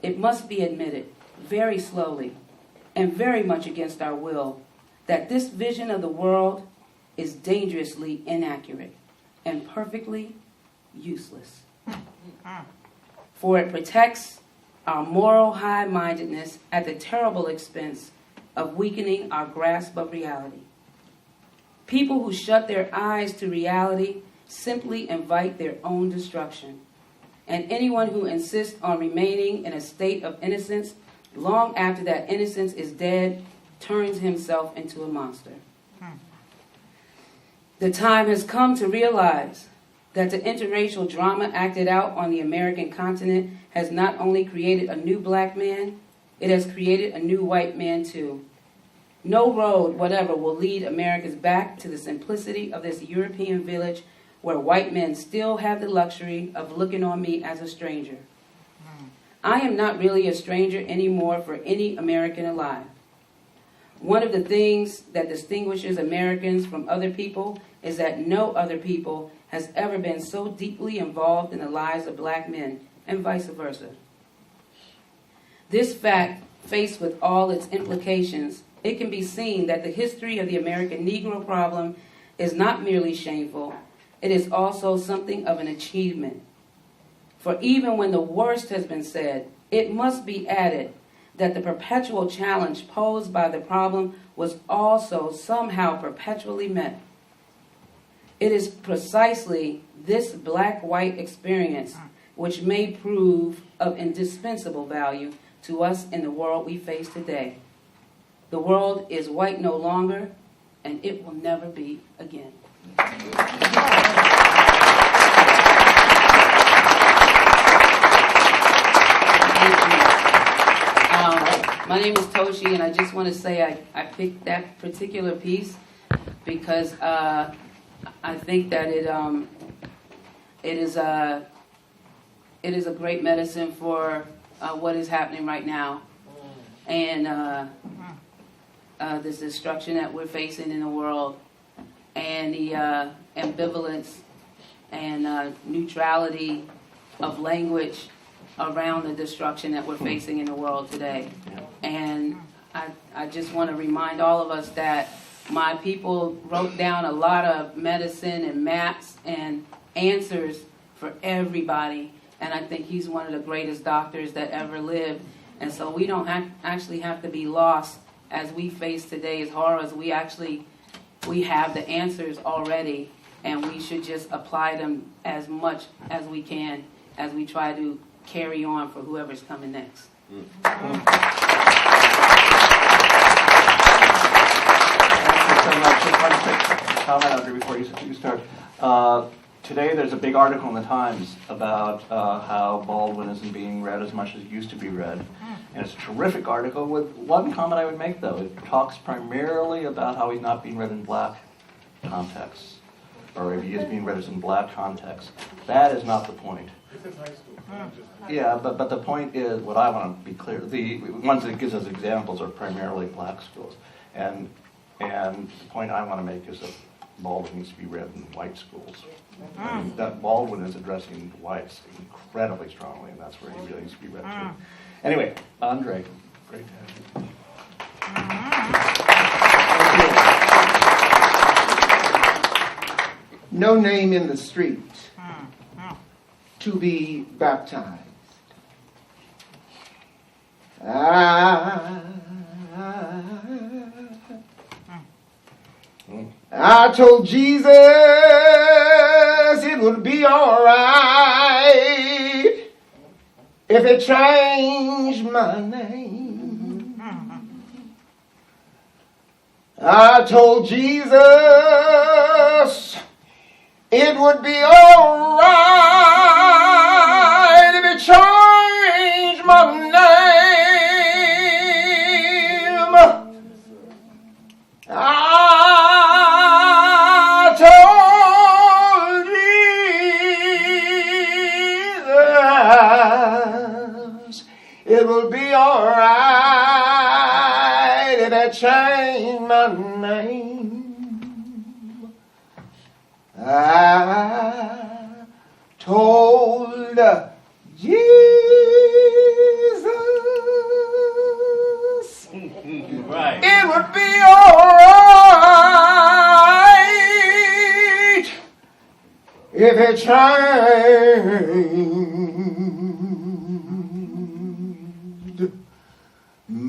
[SPEAKER 5] It must be admitted, very slowly, and very much against our will, that this vision of the world is dangerously inaccurate and perfectly useless. For it protects our moral high-mindedness at the terrible expense of weakening our grasp of reality. People who shut their eyes to reality simply invite their own destruction. And anyone who insists on remaining in a state of innocence long after that innocence is dead turns himself into a monster. The time has come to realize that the interracial drama acted out on the American continent has not only created a new black man, it has created a new white man too. No road whatever will lead Americans back to the simplicity of this European village where white men still have the luxury of looking on me as a stranger. I am not really a stranger anymore for any American alive. One of the things that distinguishes Americans from other people is that no other people has ever been so deeply involved in the lives of black men, and vice versa. This fact, faced with all its implications, it can be seen that the history of the American Negro problem is not merely shameful, it is also something of an achievement. For even when the worst has been said, it must be added that the perpetual challenge posed by the problem was also somehow perpetually met. It is precisely this black-white experience which may prove of indispensable value to us in the world we face today. The world is white no longer, and it will never be again. My name is Toshi, and I just want to say I picked that particular piece because I think that it is a great medicine for what is happening right now, and this destruction that we're facing in the world, and the ambivalence and neutrality of language around the destruction that we're facing in the world today. And I just want to remind all of us that my people wrote down a lot of medicine and maps and answers for everybody. And I think he's one of the greatest doctors that ever lived. And so we don't actually have to be lost as we face today's horrors. We have the answers already, and we should just apply them as much as we can as we try to carry on for whoever's coming next.
[SPEAKER 1] Thank you so much. Just one quick comment, Audrey, before you start. Today there's a big article in the Times about how Baldwin isn't being read as much as it used to be read. And it's a terrific article with one comment I would make, though. It talks primarily about how he's not being read in black contexts, or if he is being read as in black context. That is not the point. Yeah, but the point is, what I want to be clear, the ones that it gives us examples are primarily black schools. And the point I want to make is that Baldwin needs to be read in white schools. I mean, that Baldwin is addressing whites incredibly strongly, and that's where he really needs to be read too. Anyway, Andre, great to have you.
[SPEAKER 6] No name in the street to be baptized. I told Jesus it would be all right if it changed my name. I told Jesus it would be all right if it changed my name. I told Jesus it will be all right if I change my name. I told Jesus it would be all right if it changed my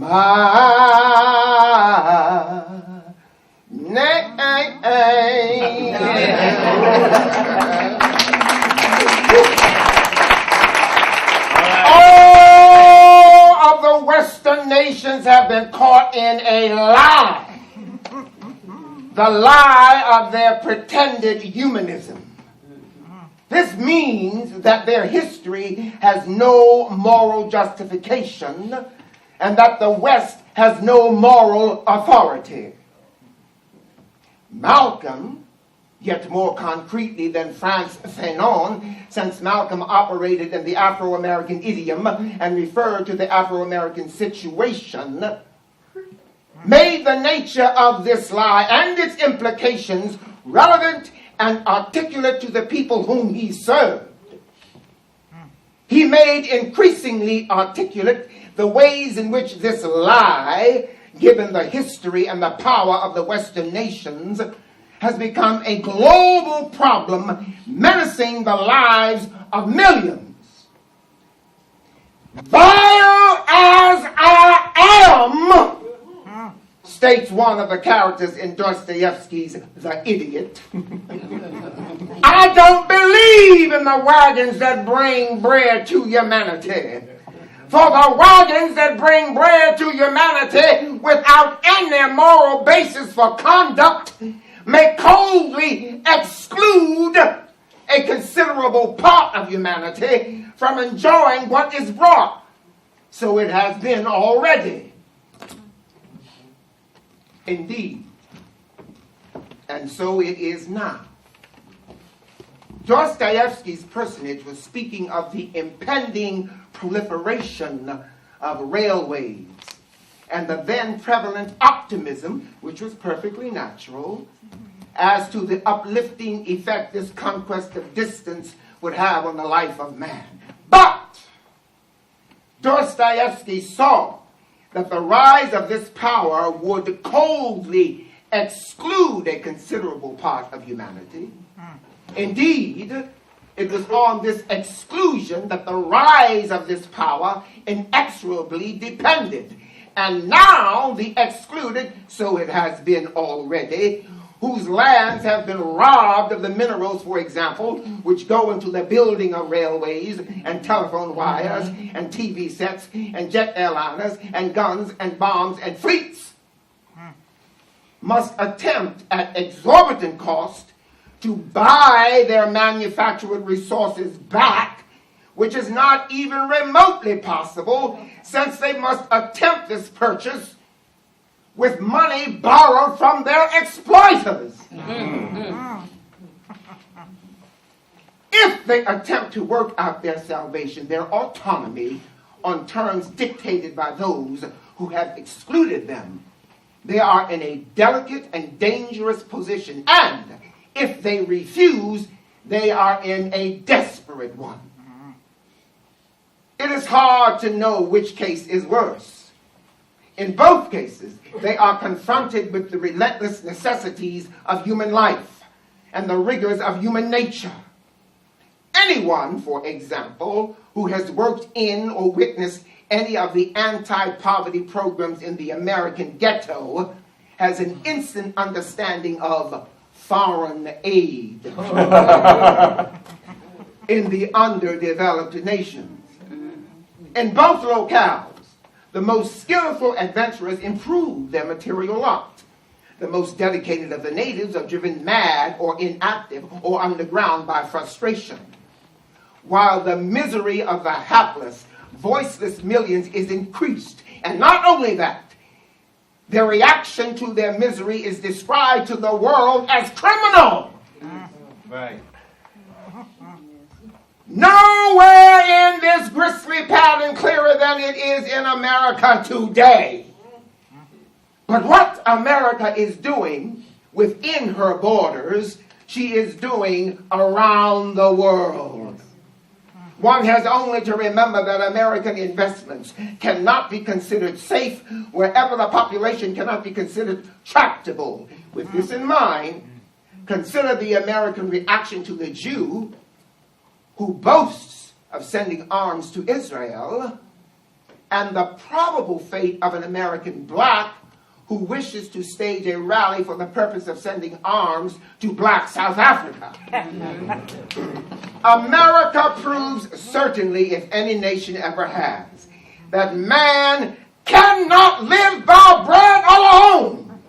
[SPEAKER 6] name. All of the Western nations have been caught in a lie. The lie of their pretended humanism. This means that their history has no moral justification and that the West has no moral authority. Malcolm, yet more concretely than Frantz Fanon, since Malcolm operated in the Afro-American idiom and referred to the Afro-American situation, made the nature of this lie and its implications relevant and articulate to the people whom he served. He made increasingly articulate the ways in which this lie, given the history and the power of the Western nations, has become a global problem menacing the lives of millions. Vile as I am, states one of the characters in Dostoevsky's The Idiot, I don't believe in the wagons that bring bread to humanity. For the wagons that bring bread to humanity without any moral basis for conduct may coldly exclude a considerable part of humanity from enjoying what is brought. So it has been already. Indeed. And so it is now. Dostoevsky's personage was speaking of the impending proliferation of railways and the then prevalent optimism, which was perfectly natural, as to the uplifting effect this conquest of distance would have on the life of man. But Dostoevsky saw that the rise of this power would coldly exclude a considerable part of humanity. Indeed, it was on this exclusion that the rise of this power inexorably depended. And now the excluded, so it has been already, whose lands have been robbed of the minerals, for example, which go into the building of railways and telephone wires and TV sets and jet airliners and guns and bombs and fleets, must attempt at exorbitant cost to buy their manufactured resources back, which is not even remotely possible, since they must attempt this purchase with money borrowed from their exploiters. If they attempt to work out their salvation, their autonomy, on terms dictated by those who have excluded them, they are in a delicate and dangerous position, and if they refuse, they are in a desperate one. It is hard to know which case is worse. In both cases, they are confronted with the relentless necessities of human life and the rigors of human nature. Anyone, for example, who has worked in or witnessed any of the anti-poverty programs in the American ghetto has an instant understanding of foreign aid in the underdeveloped nations. In both locales, the most skillful adventurers improve their material lot. The most dedicated of the natives are driven mad or inactive or underground by frustration, while the misery of the hapless, voiceless millions is increased. And not only that, their reaction to their misery is described to the world as criminal.
[SPEAKER 7] Right.
[SPEAKER 6] Nowhere in this grisly pattern clearer than it is in America today. But what America is doing within her borders, she is doing around the world. One has only to remember that American investments cannot be considered safe wherever the population cannot be considered tractable. With this in mind, consider the American reaction to the Jew who boasts of sending arms to Israel, and the probable fate of an American black who wishes to stage a rally for the purpose of sending arms to black South Africa. America proves certainly, if any nation ever has, that man cannot live by bread alone.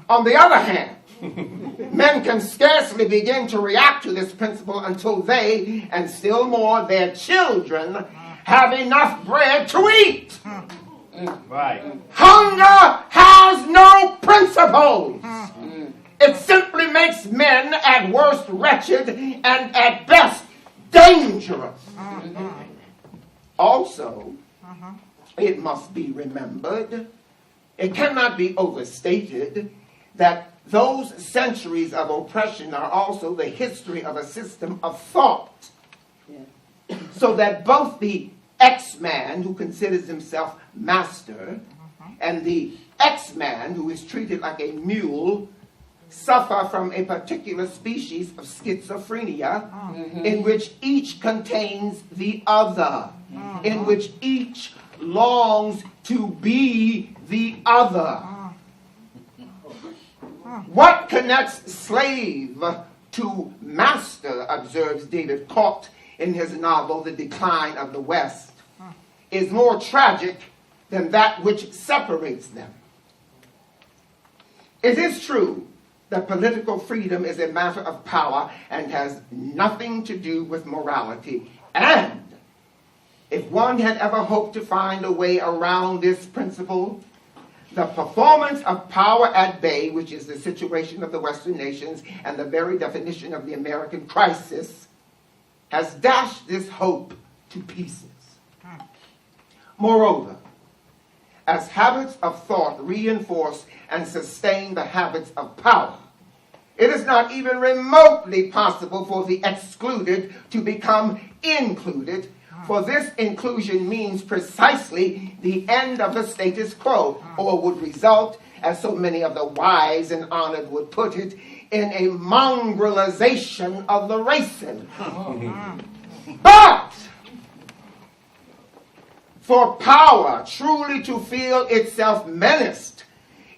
[SPEAKER 6] On the other hand, men can scarcely begin to react to this principle until they, and still more their children, have enough bread to eat.
[SPEAKER 7] Right.
[SPEAKER 6] Hunger has no principles. It simply makes men at worst wretched and at best dangerous. Also, it must be remembered, it cannot be overstated, that those centuries of oppression are also the history of a system of thought. So that both the X-man who considers himself master and the X-man who is treated like a mule suffer from a particular species of schizophrenia in which each contains the other, in which each longs to be the other. What connects slave to master, observes David Cott in his novel The Decline of the West, is more tragic than that which separates them. It is true that political freedom is a matter of power and has nothing to do with morality. And if one had ever hoped to find a way around this principle, the performance of power at bay, which is the situation of the Western nations and the very definition of the American crisis, has dashed this hope to pieces. Moreover, as habits of thought reinforce and sustain the habits of power, it is not even remotely possible for the excluded to become included, for this inclusion means precisely the end of the status quo, or would result, as so many of the wise and honored would put it, in a mongrelization of the races. But for power truly to feel itself menaced,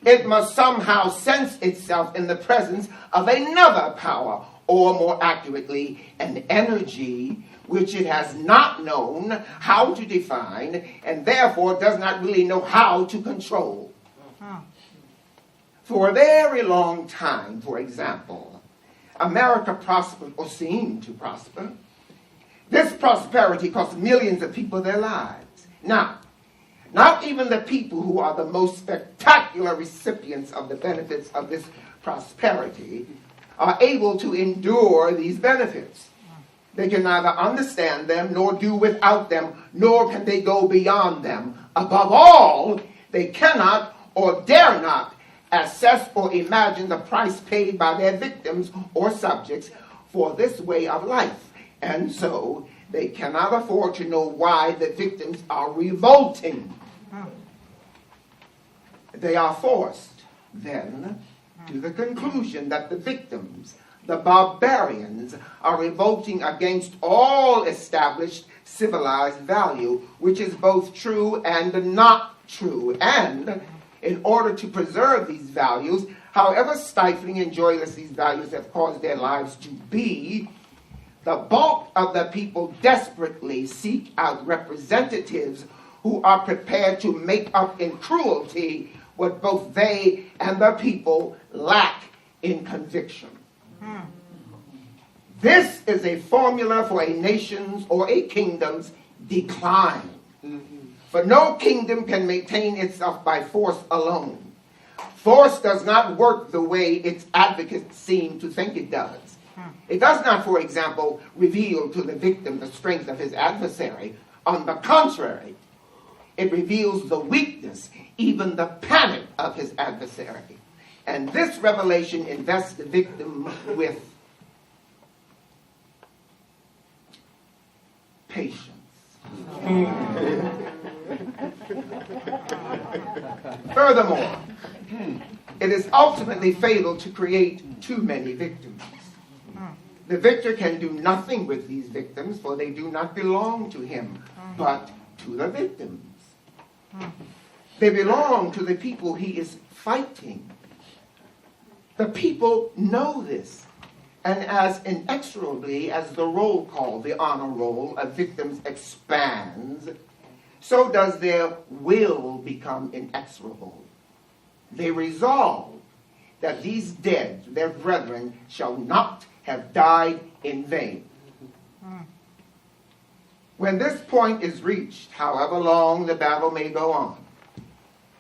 [SPEAKER 6] it must somehow sense itself in the presence of another power, or more accurately, an energy which it has not known how to define and therefore does not really know how to control. For a very long time, for example, America prospered or seemed to prosper. This prosperity cost millions of people their lives. Now, not even the people who are the most spectacular recipients of the benefits of this prosperity are able to endure these benefits. They can neither understand them, nor do without them, nor can they go beyond them. Above all, they cannot or dare not assess or imagine the price paid by their victims or subjects for this way of life. And so, they cannot afford to know why the victims are revolting. They are forced, then, to the conclusion that the victims, the barbarians, are revolting against all established civilized value, which is both true and not true. And in order to preserve these values, however stifling and joyless these values have caused their lives to be, the bulk of the people desperately seek out representatives who are prepared to make up in cruelty what both they and the people lack in conviction. This is a formula for a nation's or a kingdom's decline. For no kingdom can maintain itself by force alone. Force does not work the way its advocates seem to think it does. It does not, for example, reveal to the victim the strength of his adversary. On the contrary, it reveals the weakness, even the panic of his adversary. And this revelation invests the victim with patience. Furthermore, it is ultimately fatal to create too many victims. The victor can do nothing with these victims, for they do not belong to him, but to the victims. They belong to the people he is fighting. The people know this, and as inexorably as the roll call, the honor roll of victims expands, so does their will become inexorable. They resolve that these dead, their brethren, shall not have died in vain. When this point is reached, however long the battle may go on,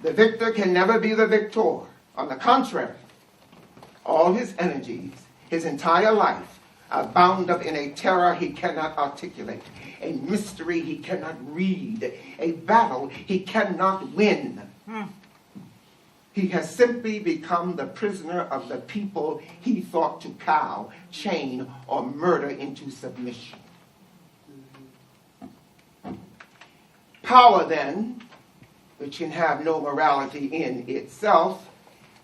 [SPEAKER 6] the victor can never be the victor. On the contrary, all his energies, his entire life, are bound up in a terror he cannot articulate, a mystery he cannot read, a battle he cannot win. He has simply become the prisoner of the people he thought to cow, chain, or murder into submission. Power, then, which can have no morality in itself,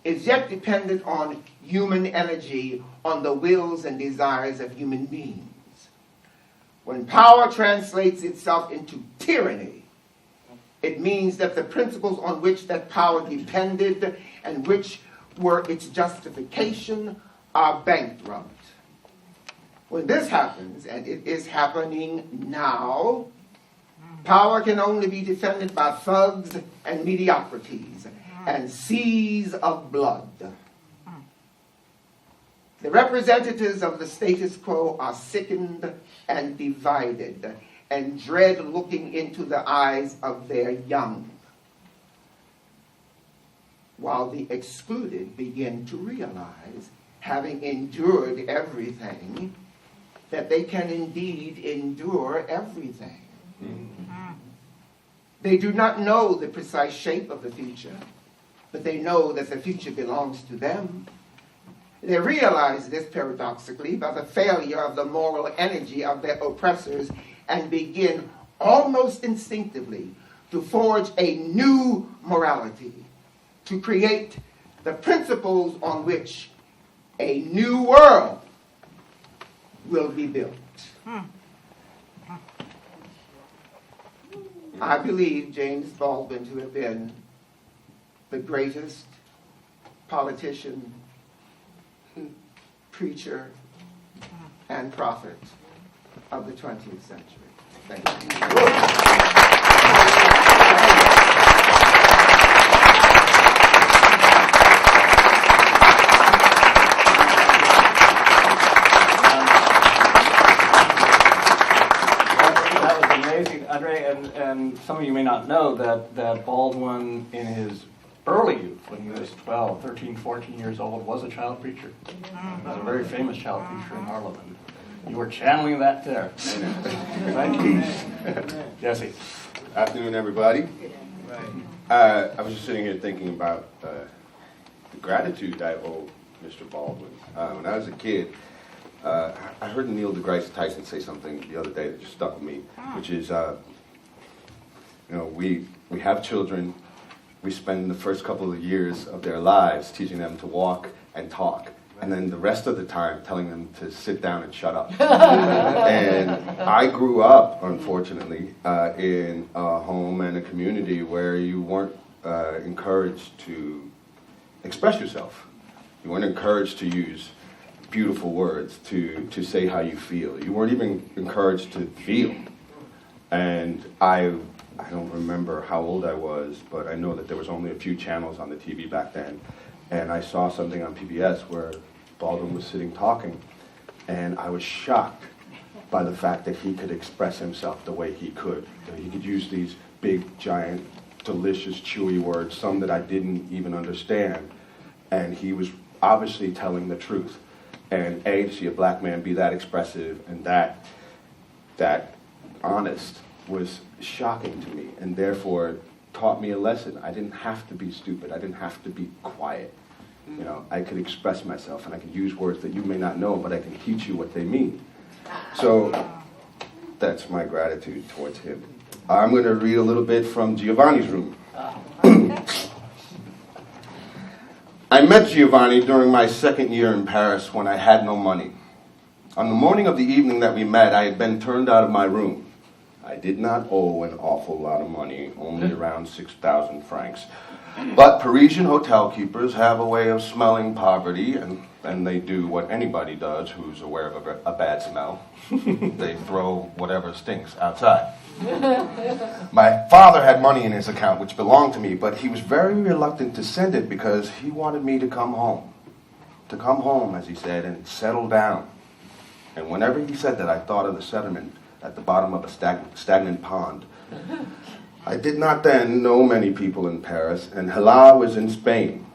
[SPEAKER 6] is yet dependent on human energy, on the wills and desires of human beings. When power translates itself into tyranny, it means that the principles on which that power depended and which were its justification are bankrupt. When this happens, and it is happening now, power can only be defended by thugs and mediocrities and seas of blood. The representatives of the status quo are sickened and divided and dread looking into the eyes of their young, while the excluded begin to realize, having endured everything, that they can indeed endure everything. They do not know the precise shape of the future, but they know that the future belongs to them. They realize this paradoxically by the failure of the moral energy of their oppressors and begin almost instinctively to forge a new morality, to create the principles on which a new world will be built. I believe James Baldwin to have been the greatest politician, preacher, and prophet of the 20th century. Thank you.
[SPEAKER 1] Andre, and some of you may not know that Baldwin, in his early youth, when he was 12, 13, 14 years old, was a child preacher. He was a very famous child preacher in Harlem. And you were channeling that there. Thank you. Jesse.
[SPEAKER 8] Afternoon, everybody. I was just sitting here thinking about the gratitude I owe Mr. Baldwin. When I was a kid, I heard Neil deGrasse Tyson say something the other day that just stuck with me, which is, we have children. We spend the first couple of years of their lives teaching them to walk and talk, and then the rest of the time telling them to sit down and shut up. And I grew up, unfortunately, in a home and a community where you weren't encouraged to express yourself. You weren't encouraged to use beautiful words to say how you feel. You weren't even encouraged to feel. And I don't remember how old I was, but I know that there was only a few channels on the TV back then. And I saw something on PBS where Baldwin was sitting talking, and I was shocked by the fact that he could express himself the way he could. That he could use these big, giant, delicious, chewy words, some that I didn't even understand. And he was obviously telling the truth. And to see a black man be that expressive and that honest was shocking to me, and therefore taught me a lesson. I didn't have to be stupid. I didn't have to be quiet. I could express myself, and I could use words that you may not know, but I can teach you what they mean. So that's my gratitude towards him. I'm going to read a little bit from Giovanni's room. I met Giovanni during my second year in Paris when I had no money. On the morning of the evening that we met, I had been turned out of my room. I did not owe an awful lot of money, only around 6,000 francs. But Parisian hotel keepers have a way of smelling poverty, and they do what anybody does who's aware of a bad smell. They throw whatever stinks outside. My father had money in his account, which belonged to me, but he was very reluctant to send it because he wanted me to come home. To come home, as he said, and settle down. And whenever he said that, I thought of the sediment at the bottom of a stagnant pond. I did not then know many people in Paris, and Hala was in Spain.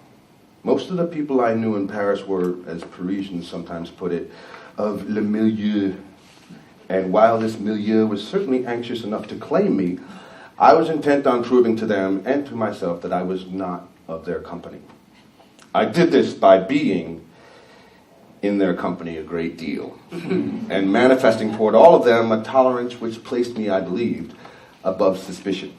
[SPEAKER 8] Most of the people I knew in Paris were, as Parisians sometimes put it, of le milieu. And while this milieu was certainly anxious enough to claim me, I was intent on proving to them and to myself that I was not of their company. I did this by being in their company a great deal, and manifesting toward all of them a tolerance which placed me, I believed, above suspicion.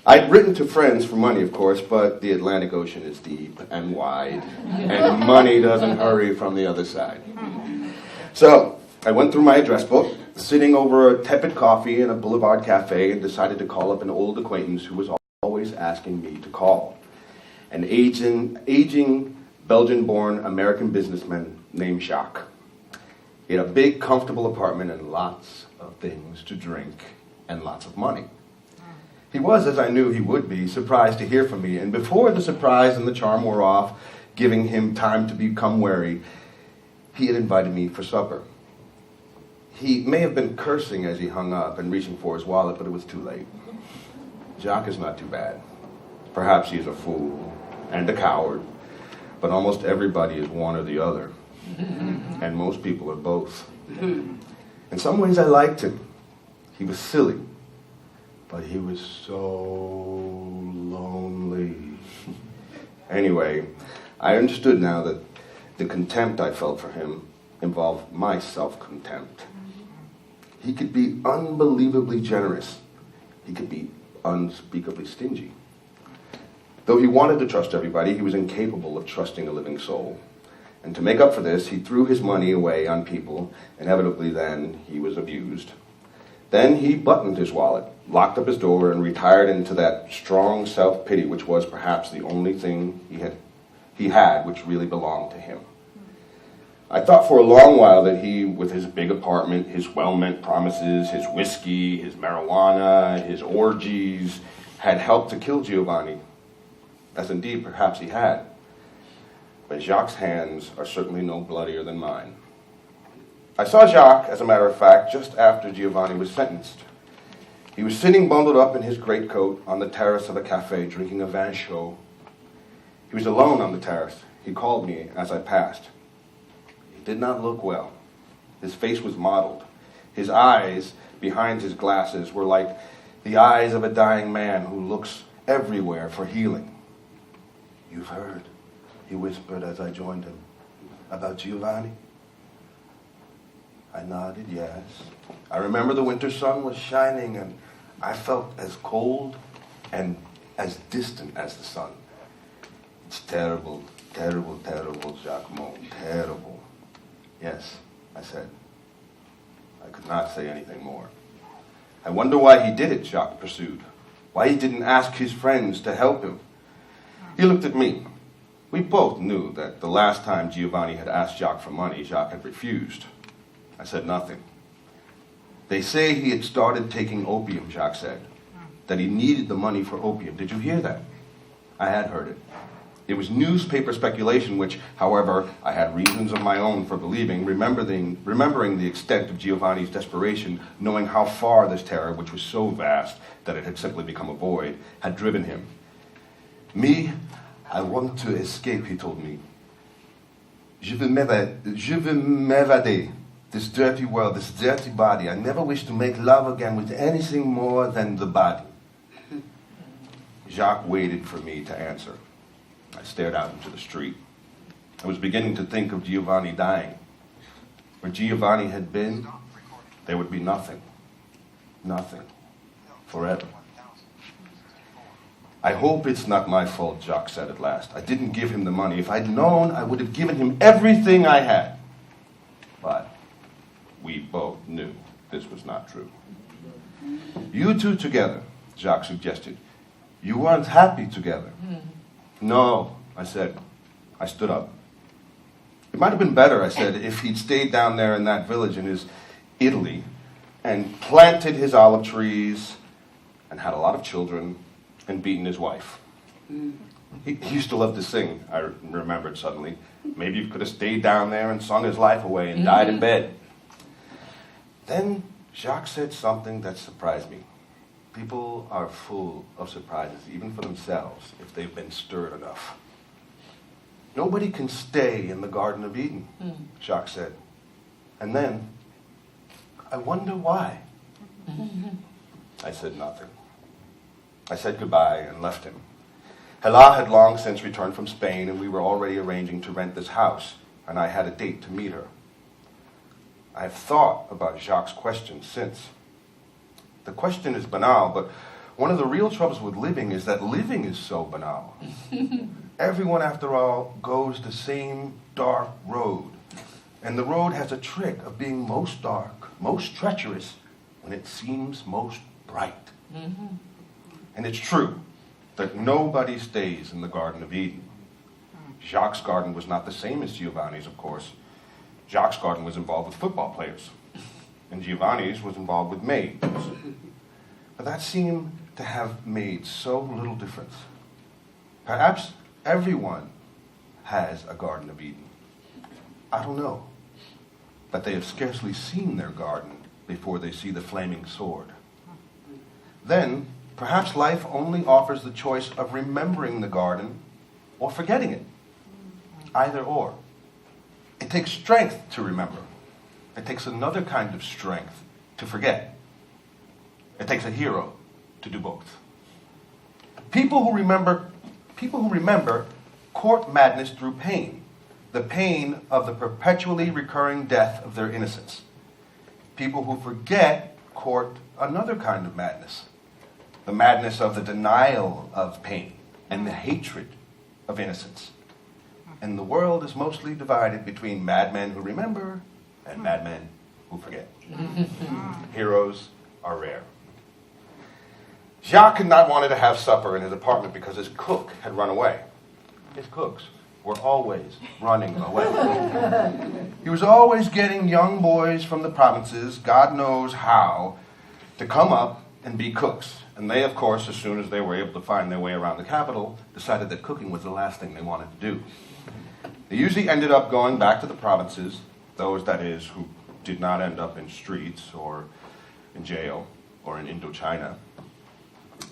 [SPEAKER 8] I'd written to friends for money, of course, but the Atlantic Ocean is deep and wide, and money doesn't hurry from the other side. So I went through my address book, sitting over a tepid coffee in a boulevard cafe, and decided to call up an old acquaintance who was always asking me to call. An aging Belgian-born American businessman named Jacques. He had a big, comfortable apartment and lots of things to drink and lots of money. He was, as I knew he would be, surprised to hear from me, and before the surprise and the charm wore off, giving him time to become wary, he had invited me for supper. He may have been cursing as he hung up and reaching for his wallet, but it was too late. Jacques is not too bad. Perhaps he is a fool and a coward, but almost everybody is one or the other. And most people are both. In some ways I liked him. He was silly, but he was so lonely. Anyway, I understood now that the contempt I felt for him involved my self-contempt. He could be unbelievably generous. He could be unspeakably stingy. Though he wanted to trust everybody, he was incapable of trusting a living soul. And to make up for this, he threw his money away on people. Inevitably, then, he was abused. Then he buttoned his wallet, locked up his door, and retired into that strong self-pity which was perhaps the only thing he had which really belonged to him. I thought for a long while that he, with his big apartment, his well-meant promises, his whiskey, his marijuana, his orgies, had helped to kill Giovanni, as indeed perhaps he had. But Jacques' hands are certainly no bloodier than mine. I saw Jacques, as a matter of fact, just after Giovanni was sentenced. He was sitting bundled up in his greatcoat on the terrace of a cafe, drinking a vin chaud. He was alone on the terrace. He called me as I passed. He did not look well. His face was mottled. His eyes, behind his glasses, were like the eyes of a dying man who looks everywhere for healing. "You've heard," he whispered as I joined him, "about Giovanni?" I nodded, yes. I remember the winter sun was shining, and I felt as cold and as distant as the sun. "It's terrible, terrible, terrible," Jacques moaned. "Terrible." "Yes," I said. I could not say anything more. "I wonder why he did it," Jacques pursued. "Why he didn't ask his friends to help him." He looked at me. We both knew that the last time Giovanni had asked Jacques for money, Jacques had refused. I said nothing. "They say he had started taking opium," Jacques said. "That he needed the money for opium. Did you hear that?" I had heard it. It was newspaper speculation which, however, I had reasons of my own for believing, remembering the extent of Giovanni's desperation, knowing how far this terror, which was so vast that it had simply become a void, had driven him. "Me, I want to escape," he told me. Je veux m'évader. This dirty world, this dirty body. I never wish to make love again with anything more than the body." Jacques waited for me to answer. I stared out into the street. I was beginning to think of Giovanni dying. Where Giovanni had been, there would be nothing. Nothing. Forever. "I hope it's not my fault," Jacques said at last. "I didn't give him the money. If I'd known, I would have given him everything I had." But we both knew this was not true. "You two together," Jacques suggested. "You weren't happy together." "No," I said. I stood up. "It might have been better," I said, "if he'd stayed down there in that village in his Italy and planted his olive trees and had a lot of children and beaten his wife." He used to love to sing, I remembered suddenly. Maybe he could have stayed down there and sung his life away and died in bed. Then Jacques said something that surprised me. People are full of surprises, even for themselves, if they've been stirred enough. "Nobody can stay in the Garden of Eden," Jacques said. And then, "I wonder why." I said nothing. I said goodbye and left him. Hela had long since returned from Spain, and we were already arranging to rent this house, and I had a date to meet her. I have thought about Jacques' question since. The question is banal, but one of the real troubles with living is that living is so banal. Everyone, after all, goes the same dark road. And the road has a trick of being most dark, most treacherous, when it seems most bright. And it's true that nobody stays in the Garden of Eden. Jacques' garden was not the same as Giovanni's, of course, Jacques' garden was involved with football players, and Giovanni's was involved with maids. But that seemed to have made so little difference. Perhaps everyone has a Garden of Eden. I don't know. But they have scarcely seen their garden before they see the flaming sword. Then, perhaps life only offers the choice of remembering the garden or forgetting it. Either or. It takes strength to remember. It takes another kind of strength to forget. It takes a hero to do both. People who remember court madness through pain, the pain of the perpetually recurring death of their innocence. People who forget court another kind of madness, the madness of the denial of pain and the hatred of innocence. And the world is mostly divided between madmen who remember and madmen who forget. Heroes are rare. Jacques had not wanted to have supper in his apartment because his cook had run away. His cooks were always running away. He was always getting young boys from the provinces, God knows how, to come up and be cooks. And they, of course, as soon as they were able to find their way around the capital, decided that cooking was the last thing they wanted to do. They usually ended up going back to the provinces, those, that is, who did not end up in streets or in jail or in Indochina.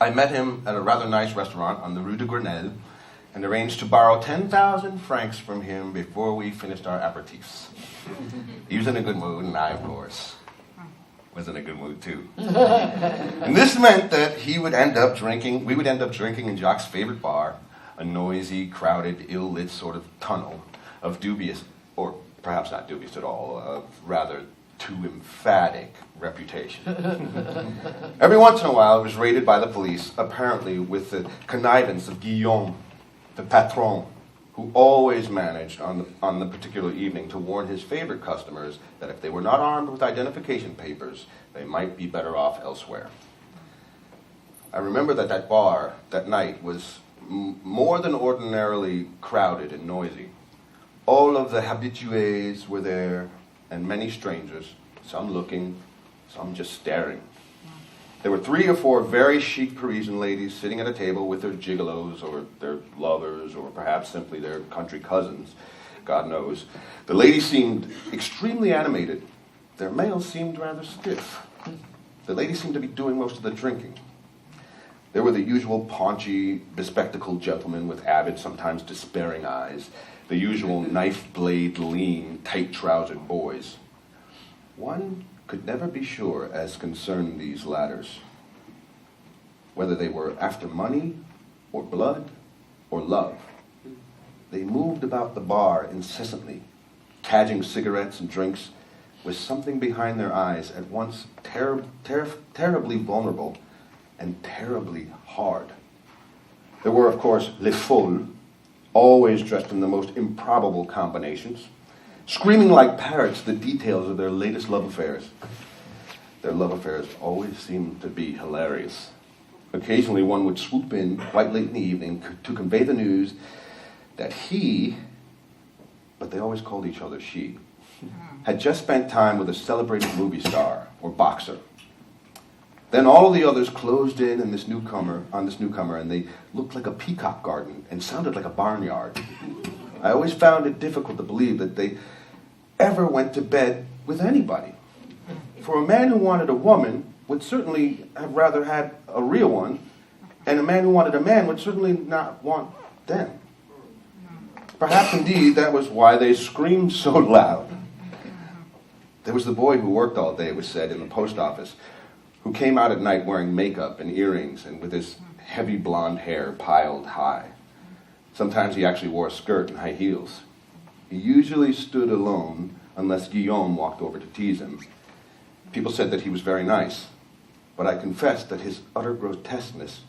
[SPEAKER 8] I met him at a rather nice restaurant on the Rue de Grenelle and arranged to borrow 10,000 francs from him before we finished our aperitifs. He was in a good mood, and I, of course, was in a good mood too. And this meant that we would end up drinking in Jacques' favorite bar, a noisy, crowded, ill-lit sort of tunnel of dubious, or perhaps not dubious at all, of rather too emphatic reputation. Every once in a while it was raided by the police, apparently with the connivance of Guillaume, the patron, who always managed on the particular evening to warn his favorite customers that if they were not armed with identification papers, they might be better off elsewhere. I remember that bar that night was more than ordinarily crowded and noisy. All of the habitués were there, and many strangers, some looking, some just staring. There were 3 or 4 very chic Parisian ladies sitting at a table with their gigolos or their lovers or perhaps simply their country cousins, God knows. The ladies seemed extremely animated. Their males seemed rather stiff. The ladies seemed to be doing most of the drinking. There were the usual paunchy, bespectacled gentlemen with avid, sometimes despairing eyes, the usual knife-blade, lean, tight-trousered boys. One could never be sure as concerned these latters, whether they were after money or blood or love. They moved about the bar incessantly, cadging cigarettes and drinks with something behind their eyes at once terribly vulnerable and terribly hard. There were, of course, les folles, always dressed in the most improbable combinations, screaming like parrots the details of their latest love affairs. Their love affairs always seemed to be hilarious. Occasionally one would swoop in quite late in the evening to convey the news that he, but they always called each other she, had just spent time with a celebrated movie star or boxer. Then all of the others closed in on this newcomer, and they looked like a peacock garden and sounded like a barnyard. I always found it difficult to believe that they ever went to bed with anybody. For a man who wanted a woman would certainly have rather had a real one, and a man who wanted a man would certainly not want them. Perhaps indeed that was why they screamed so loud. There was the boy who worked all day, it was said, in the post office, who came out at night wearing makeup and earrings and with his heavy blonde hair piled high. Sometimes he actually wore a skirt and high heels. He usually stood alone unless Guillaume walked over to tease him. People said that he was very nice, but I confess that his utter grotesqueness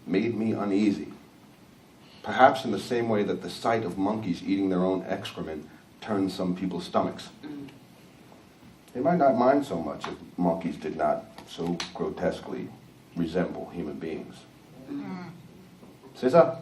[SPEAKER 8] made me uneasy. Perhaps in the same way that the sight of monkeys eating their own excrement turns some people's stomachs. They might not mind so much if monkeys did not so grotesquely resemble human beings. C'est ça?